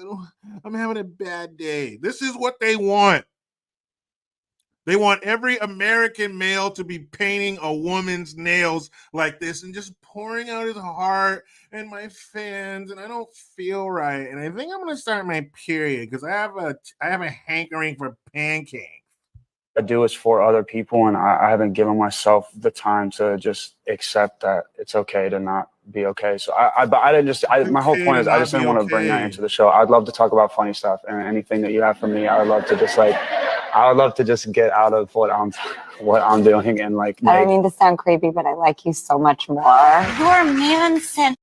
I'm having a bad day. This is what they want. They want every American male to be painting a woman's nails like this and just pouring out his heart and my fans, and I don't feel right. And I think I'm gonna start my period because I have a hankering for pancakes. do is for other people, and I haven't given myself the time to just accept that it's okay to not be okay. So my whole point is I just didn't want to bring that into the show. I'd love to talk about funny stuff and anything that you have for me. I would love to just get out of what I'm doing and like. I don't mean to sound creepy, but I like you so much more. You're man-centered.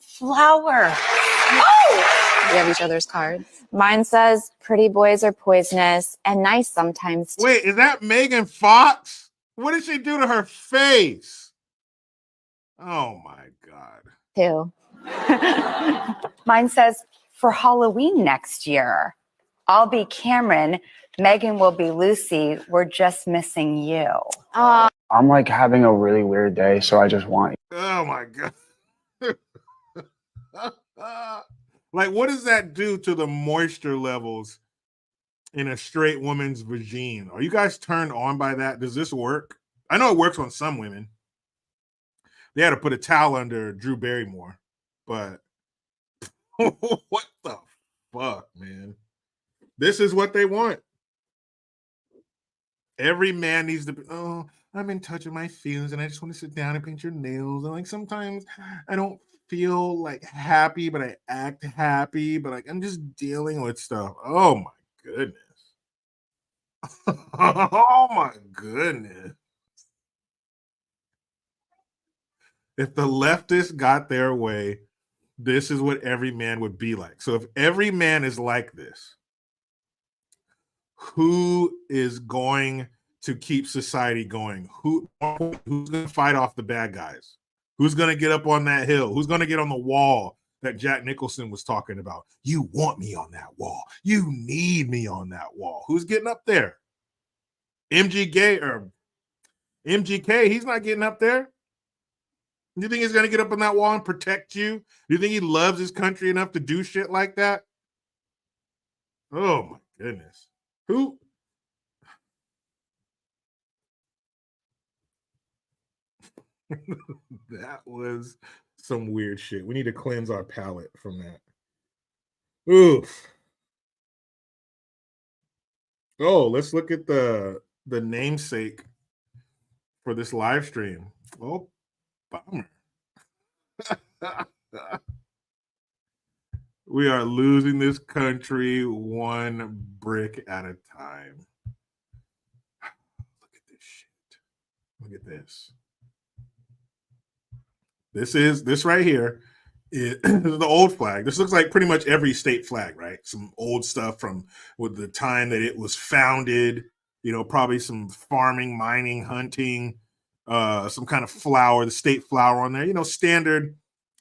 Flower. Oh! We have each other's cards. Mine says, pretty boys are poisonous and nice sometimes. Wait, is that Megan Fox? What did she do to her face? Oh my God. Too. Mine says, for Halloween next year, I'll be Cameron. Megan will be Lucy. We're just missing you. I'm like having a really weird day, so I just want you. Oh my God. Like, what does that do to the moisture levels in a straight woman's vagine? Are you guys turned on by that? Does this work? I know it works on some women. They had to put a towel under Drew Barrymore, but what the fuck, man? This is what they want. Every man needs to be, I'm in touch with my feelings and I just want to sit down and paint your nails. And like sometimes I don't feel like happy, but I act happy, but like I'm just dealing with stuff. Oh my goodness. Oh my goodness. If the leftists got their way, this is what every man would be like. So if every man is like this, who is going to keep society going. Who's going to fight off the bad guys? Who's going to get up on that hill? Who's going to get on the wall that Jack Nicholson was talking about? You want me on that wall. You need me on that wall. Who's getting up there? MGK, he's not getting up there. Do you think he's going to get up on that wall and protect you? Do you think he loves his country enough to do shit like that? Oh, my goodness. Who? That was some weird shit. We need to cleanse our palate from that. Oof. Oh, let's look at the namesake for this live stream. Oh, bummer. We are losing this country one brick at a time. Look at this shit. Look at this. This right here is the old flag. This looks like pretty much every state flag, right? Some old stuff from with the time that it was founded, probably some farming, mining, hunting, some kind of flower, the state flower on there, standard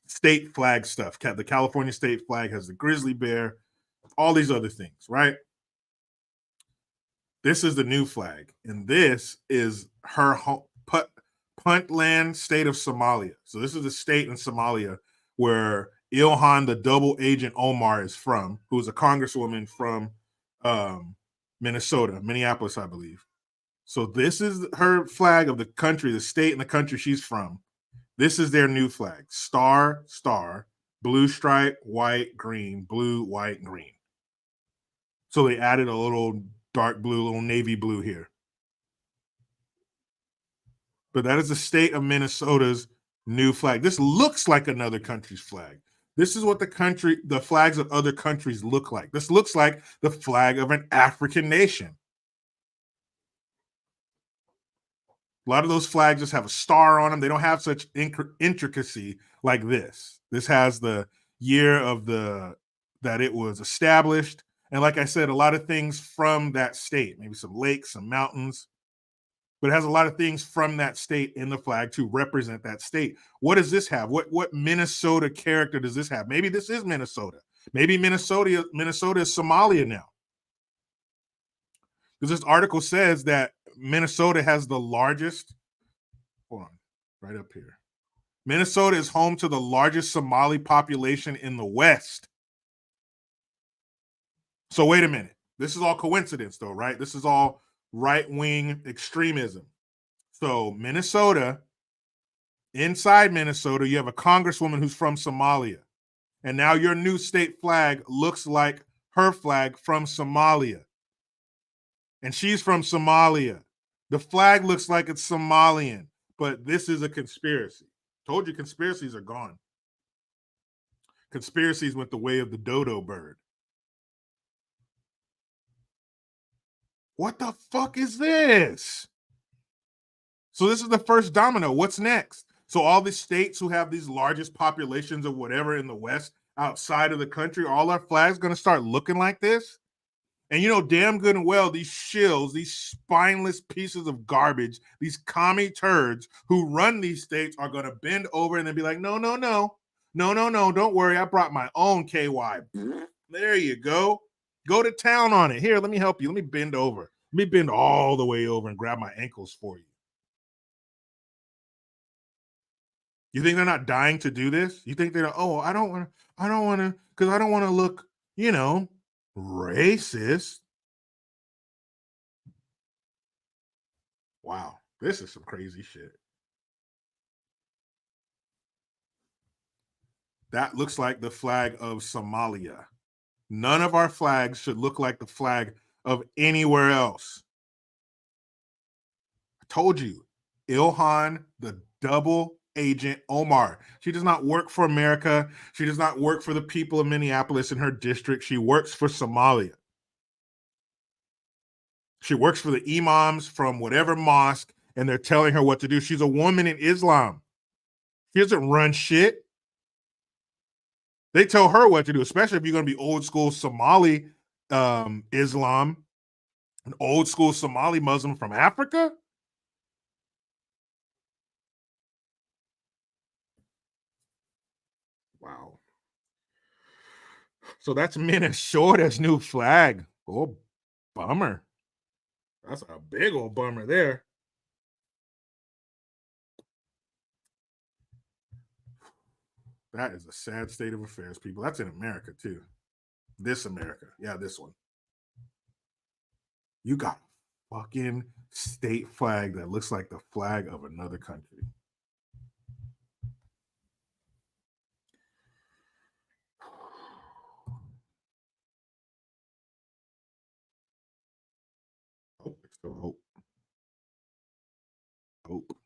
state flag stuff. The California state flag has the grizzly bear, all these other things, right? This is the new flag, and this is her Puntland state of Somalia. So this is a state in Somalia where Ilhan, the double agent Omar, is from, who is a congresswoman from Minnesota, Minneapolis, I believe. So this is her flag of the country, the state and the country she's from. This is their new flag. Star, star, blue stripe, white, green, blue, white, green. So they added a little dark blue, little navy blue here. But that is the state of Minnesota's new flag. This looks like another country's flag. This is what the flags of other countries look like. This looks like the flag of an African nation. A lot of those flags just have a star on them. They don't have such intricacy like this. This has the year of that it was established. And like I said, a lot of things from that state, maybe some lakes, some mountains, but it has a lot of things from that state in the flag to represent that state. What does this have? What Minnesota character does this have? Maybe this is Minnesota. Maybe Minnesota is Somalia now. Because this article says that Minnesota has the largest, hold on, right up here. Minnesota is home to the largest Somali population in the West. So wait a minute. This is all coincidence though, right? This is all right-wing extremism. So Minnesota, inside Minnesota, you have a congresswoman who's from Somalia. And now your new state flag looks like her flag from Somalia. And she's from Somalia. The flag looks like it's Somalian, but this is a conspiracy. Told you conspiracies are gone. Conspiracies went the way of the dodo bird. What the fuck is this? So this is the first domino. What's next? So all these states who have these largest populations of whatever in the West outside of the country, all our flags going to start looking like this? And you know damn good and well, these shills, these spineless pieces of garbage, these commie turds who run these states are going to bend over and then be like, no, don't worry. I brought my own KY. There you go. Go to town on it. Here, let me help you. Let me bend over. Let me bend all the way over and grab my ankles for you. You think they're not dying to do this? You think they're, oh, I don't want to, because I don't want to look, racist. Wow, this is some crazy shit. That looks like the flag of Somalia. None of our flags should look like the flag of anywhere else. I told you, Ilhan, the double agent Omar. She does not work for America. She does not work for the people of Minneapolis in her district. She works for Somalia. She works for the imams from whatever mosque, and they're telling her what to do. She's a woman in Islam. She doesn't run shit. They tell her what to do, especially if you're going to be old school Somali Islam. An old school Somali Muslim from Africa? Wow. So that's Minnesota's new flag. Oh, bummer. That's a big old bummer there. That is a sad state of affairs, people. That's in America, too. This America. Yeah, this one. You got a fucking state flag that looks like the flag of another country. Hope, there's still hope. Hope.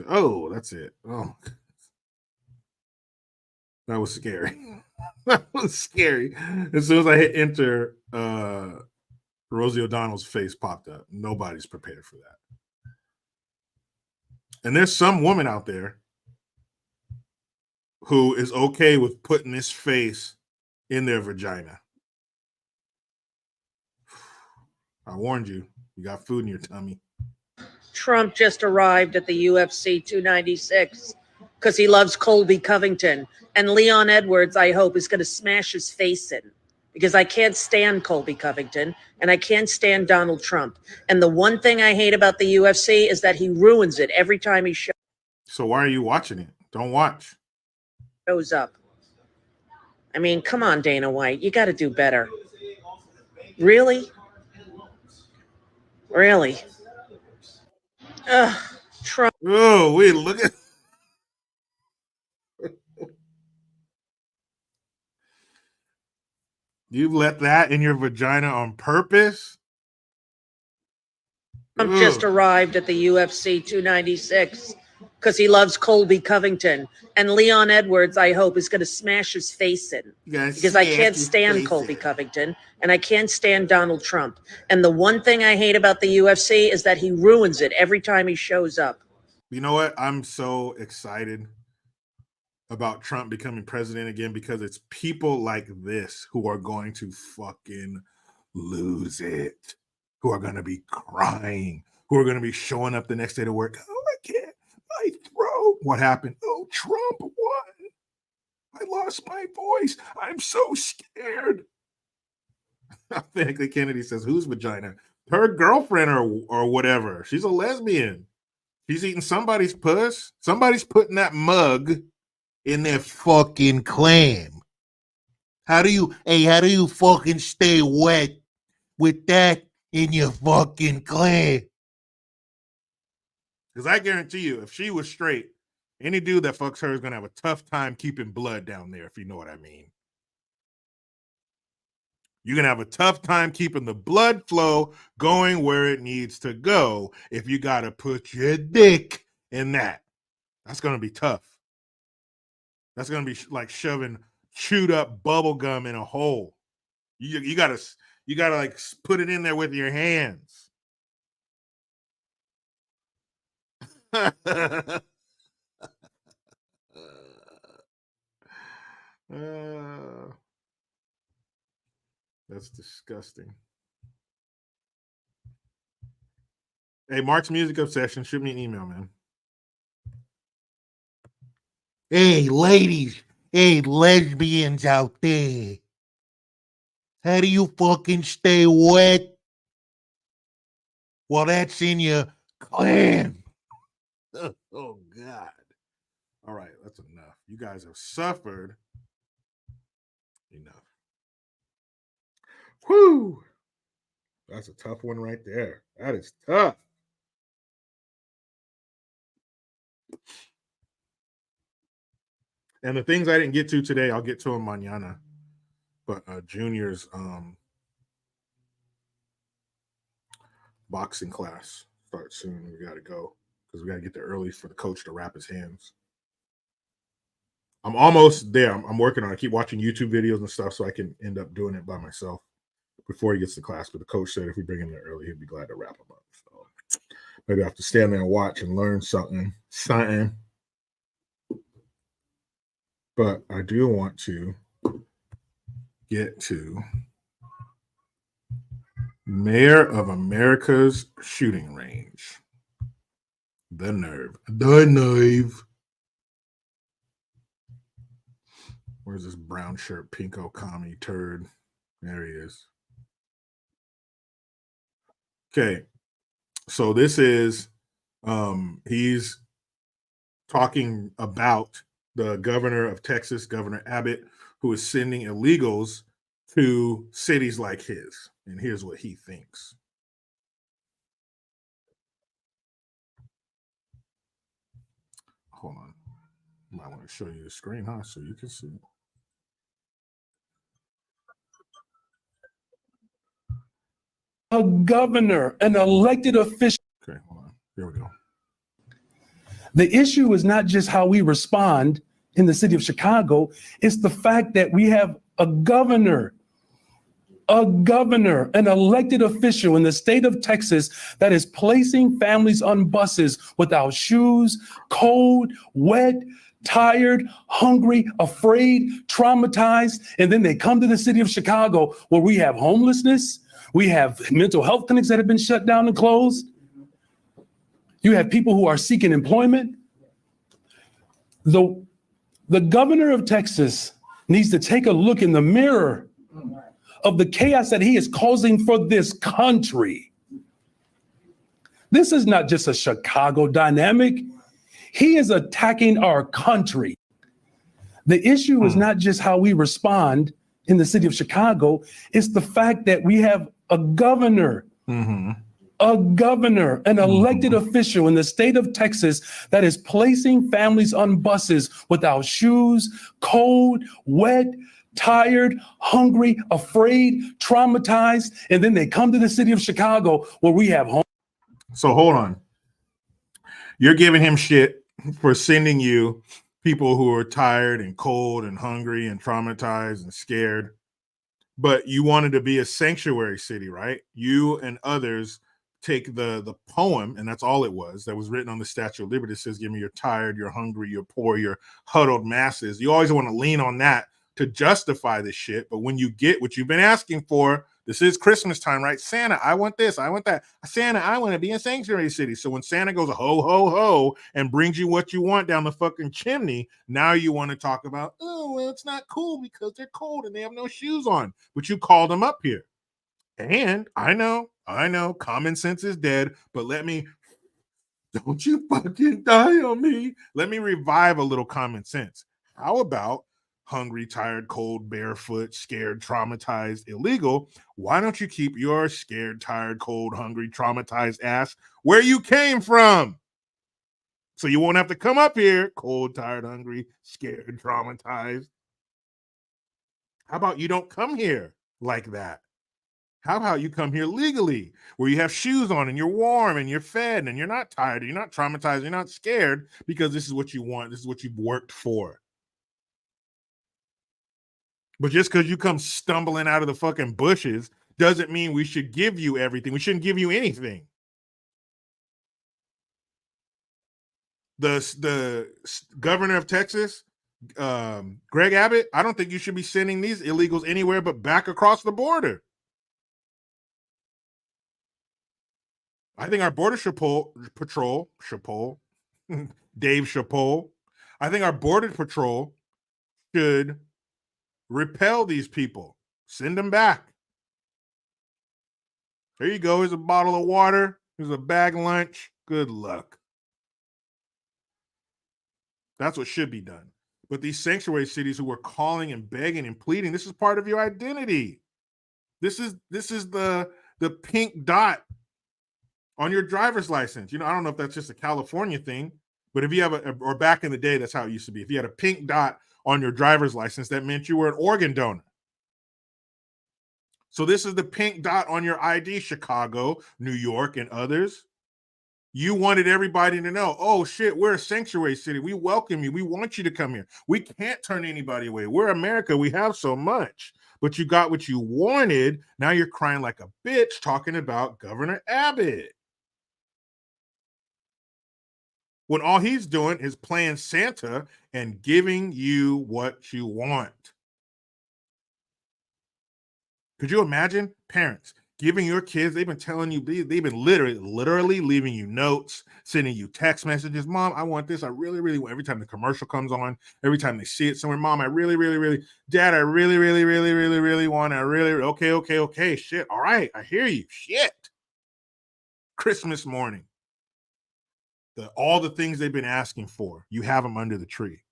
Oh, that's it. Oh, that was scary. That was scary. As soon as I hit enter, Rosie O'Donnell's face popped up. Nobody's prepared for that. And there's some woman out there who is okay with putting this face in their vagina. I warned you. You got food in your tummy. Trump just arrived at the UFC 296 because he loves Colby Covington. And Leon Edwards, I hope, is going to smash his face in because I can't stand Colby Covington and I can't stand Donald Trump. And the one thing I hate about the UFC is that he ruins it every time he shows So why are you watching it? Don't watch. up. I mean, come on, Dana White. You got to do better. Really? Really? Ugh, Trump. Oh, wait, look at. You let that in your vagina on purpose? Trump just arrived at the UFC 296 because he loves Colby Covington. And Leon Edwards, I hope, is going to smash his face in because I can't stand Colby Covington and I can't stand Donald Trump. And the one thing I hate about the UFC is that he ruins it every time he shows up. You know what? I'm so excited about Trump becoming president again because it's people like this who are going to fucking lose it, who are going to be crying, who are going to be showing up the next day to work. Oh, I can't. My throat. What happened? Oh, Trump won. I lost my voice. I'm so scared. Authentically Kennedy says, whose vagina? Her girlfriend or whatever. She's a lesbian. She's eating somebody's puss. Somebody's putting that mug in their fucking clam. How do you fucking stay wet with that in your fucking clam? Because I guarantee you, if she was straight, any dude that fucks her is going to have a tough time keeping blood down there, if you know what I mean. You're going to have a tough time keeping the blood flow going where it needs to go if you got to put your dick in that. That's going to be tough. That's going to be like shoving chewed up bubble gum in a hole. You got to like put it in there with your hands. That's disgusting. Hey, Mark's Music Obsession, shoot me an email, man. Hey, ladies. Hey, lesbians out there. How do you fucking stay wet? Well, that's in your clam. Oh, God. All right, that's enough. You guys have suffered enough. Whew. That's a tough one right there. That is tough. And the things I didn't get to today, I'll get to them mañana. But Junior's boxing class starts soon. We got to go because we got to get there early for the coach to wrap his hands. I'm almost there. I'm working on it. I keep watching YouTube videos and stuff so I can end up doing it by myself before he gets to class. But the coach said if we bring him there early, he'd be glad to wrap him up. So I'd have to stand there and watch and learn something. But I do want to get to Mayor of America's shooting range. The nerve. The nerve. Where's this brown shirt, pinko commie turd? There he is. Okay. So this is he's talking about the governor of Texas, Governor Abbott, who is sending illegals to cities like his. And here's what he thinks. Hold on. I want to show you the screen, huh? So you can see it. A governor, an elected official. Okay, hold on. Here we go. The issue is not just how we respond in the city of Chicago, it's the fact that we have a governor, an elected official in the state of Texas that is placing families on buses without shoes, cold, wet, tired, hungry, afraid, traumatized. And then they come to the city of Chicago where we have homelessness, we have mental health clinics that have been shut down and closed. You have people who are seeking employment. The governor of Texas needs to take a look in the mirror of the chaos that he is causing for this country. This is not just a Chicago dynamic. He is attacking our country. The issue is not just how we respond in the city of Chicago, it's the fact that we have a governor, an elected official in the state of Texas that is placing families on buses without shoes, cold, wet, tired, hungry, afraid, traumatized. And then they come to the city of Chicago where we have home. So hold on. You're giving him shit for sending you people who are tired and cold and hungry and traumatized and scared. But you wanted to be a sanctuary city, right? You and others take the poem, and that's all it was, that was written on the Statue of Liberty. It says, give me you're tired, you're hungry, you're poor, you're huddled masses. You always want to lean on that to justify this shit. But when you get what you've been asking for, this is Christmas time, right? Santa, I want this, I want that. Santa, I want to be in sanctuary city. So when Santa goes ho, ho, ho, and brings you what you want down the fucking chimney, now you want to talk about, oh, well, it's not cool because they're cold and they have no shoes on. But you called them up here. And I know, common sense is dead, but don't you fucking die on me. Let me revive a little common sense. How about hungry, tired, cold, barefoot, scared, traumatized, illegal? Why don't you keep your scared, tired, cold, hungry, traumatized ass where you came from? So you won't have to come up here, cold, tired, hungry, scared, traumatized. How about you don't come here like that? How about you come here legally, where you have shoes on and you're warm and you're fed and you're not tired, you're not traumatized, you're not scared, because this is what you want, this is what you've worked for. But just because you come stumbling out of the fucking bushes doesn't mean we should give you everything. We shouldn't give you anything. The governor of Texas, Greg Abbott, I don't think you should be sending these illegals anywhere but back across the border. I think our border patrol, Dave Chappelle, I think our border patrol should repel these people. Send them back. There you go. Here's a bottle of water. Here's a bag lunch. Good luck. That's what should be done. But these sanctuary cities who are calling and begging and pleading, this is part of your identity. This is the pink dot on your driver's license. You know, I don't know if that's just a California thing, but if you have or back in the day, that's how it used to be. If you had a pink dot on your driver's license, that meant you were an organ donor. So this is the pink dot on your ID, Chicago, New York, and others. You wanted everybody to know, oh shit, we're a sanctuary city. We welcome you. We want you to come here. We can't turn anybody away. We're America. We have so much. But you got what you wanted. Now you're crying like a bitch talking about Governor Abbott. when all he's doing is playing Santa and giving you what you want. Could you imagine parents giving your kids, they've been telling you, they've been literally leaving you notes, sending you text messages. Mom, I want this. I really want. Every time the commercial comes on, every time they see it somewhere, Mom, I really, Dad, I really want, okay. Shit. All right. I hear you. Shit. Christmas morning. All the things they've been asking for, you have them under the tree.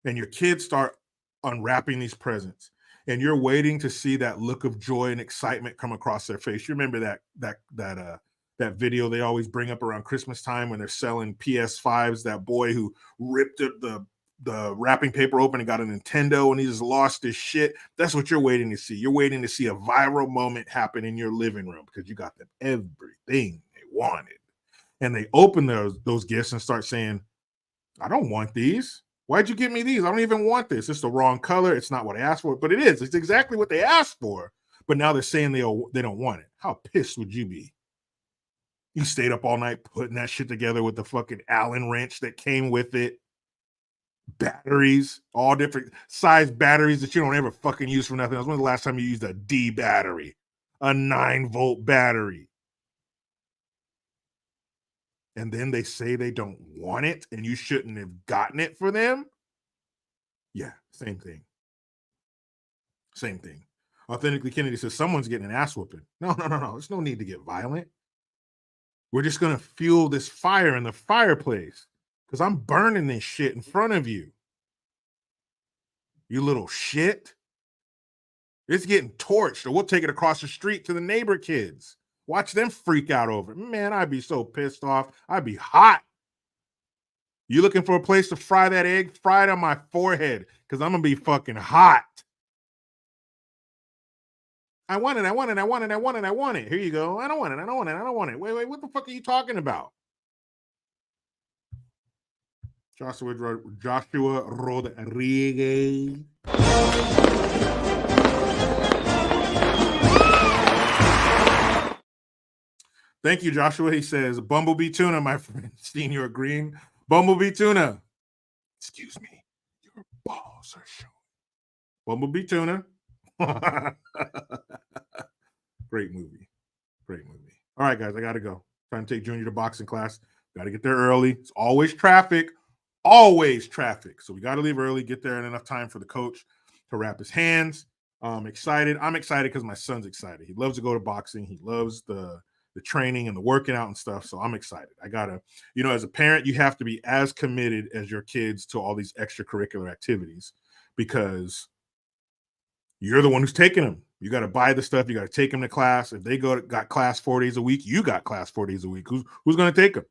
And your kids start unwrapping these presents. And you're waiting to see that look of joy and excitement come across their face. You remember that video they always bring up around Christmas time when they're selling PS5s, that boy who ripped the wrapping paper open and got a Nintendo and he just lost his shit. That's what you're waiting to see. You're waiting to see a viral moment happen in your living room because you got them everything they wanted. And they open those gifts and start saying, I don't want these. Why'd you give me these? I don't even want this. It's the wrong color. It's not what I asked for, but it is. It's exactly what they asked for. But now they're saying they don't want it. How pissed would you be? You stayed up all night putting that shit together with the fucking Allen wrench that came with it. Batteries, all different size batteries that you don't ever fucking use for nothing else. When was the last time you used a D battery? A 9-volt battery. And then they say they don't want it and you shouldn't have gotten it for them. Yeah, same thing. Same thing. Authentically Kennedy says someone's getting an ass whooping. No. There's no need to get violent. We're just going to fuel this fire in the fireplace because I'm burning this shit in front of you. You little shit. It's getting torched, or we'll take it across the street to the neighbor kids. Watch them freak out over it. Man, I'd be so pissed off. I'd be hot. You looking for a place to fry that egg? Fry it on my forehead because I'm going to be fucking hot. I want it. Here you go. I don't want it. Wait, what the fuck are you talking about? Joshua Rodriguez. Thank you, Joshua. He says, Bumblebee tuna, my friend. Steen, you're agreeing. Bumblebee tuna. Excuse me. Your balls are showing. Bumblebee tuna. Great movie. All right, guys, I got to go. Trying to take Junior to boxing class. Got to get there early. It's always traffic. So we got to leave early, get there in enough time for the coach to wrap his hands. I'm excited because my son's excited. He loves to go to boxing. He loves the training and the working out and stuff. So I'm excited. I gotta, as a parent, you have to be as committed as your kids to all these extracurricular activities because you're the one who's taking them. You got to buy the stuff. You got to take them to class. If they got class 4 days a week, you got class 4 days a week. Who's going to take them?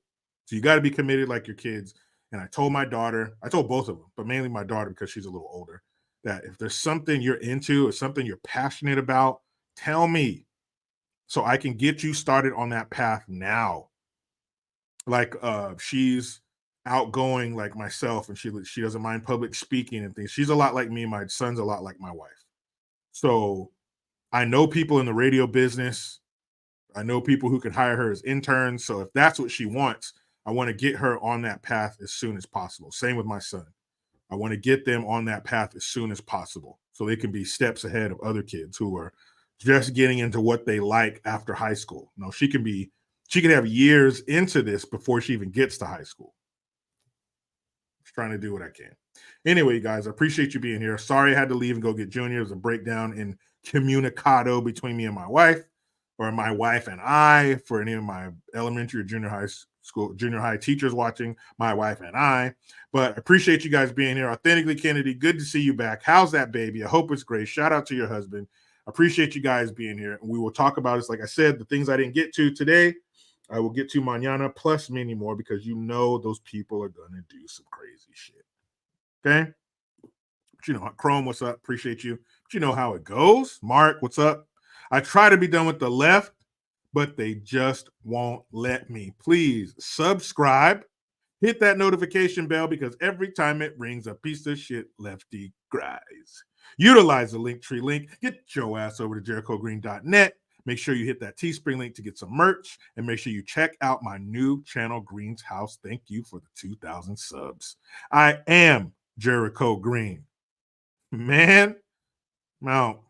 So you got to be committed like your kids. And I told both of them, but mainly my daughter because she's a little older, that if there's something you're into or something you're passionate about, tell me. So I can get you started on that path now. Like she's outgoing like myself and she doesn't mind public speaking and things. She's a lot like me. My son's a lot like my wife. So I know people in the radio business. I know people who can hire her as interns. So if that's what she wants, I want to get her on that path as soon as possible. Same with my son. I want to get them on that path as soon as possible so they can be steps ahead of other kids who are just getting into what they like after high school. No, she can have years into this before she even gets to high school. Just trying to do what I can. Anyway, guys, I appreciate you being here. Sorry I had to leave and go get Junior. It was a breakdown in communicado between me and my wife, or my wife and I, for any of my elementary or junior high teachers watching, my wife and I. But I appreciate you guys being here. Authentically Kennedy, good to see you back. How's that baby? I hope it's great. Shout out to your husband. Appreciate you guys being here. And we will talk about this. Like I said, the things I didn't get to today, I will get to mañana, plus many more, because those people are going to do some crazy shit. Okay? But Chrome, what's up? Appreciate you. But you know how it goes. Mark, what's up? I try to be done with the left, but they just won't let me. Please subscribe. Hit that notification bell because every time it rings, a piece of shit lefty cries. Utilize the Linktree link. Get your ass over to JerichoGreen.net. Make sure you hit that Teespring link to get some merch, and make sure you check out my new channel, Green's House. Thank you for the 2,000 subs. I am Jericho Green. Man, I'm out.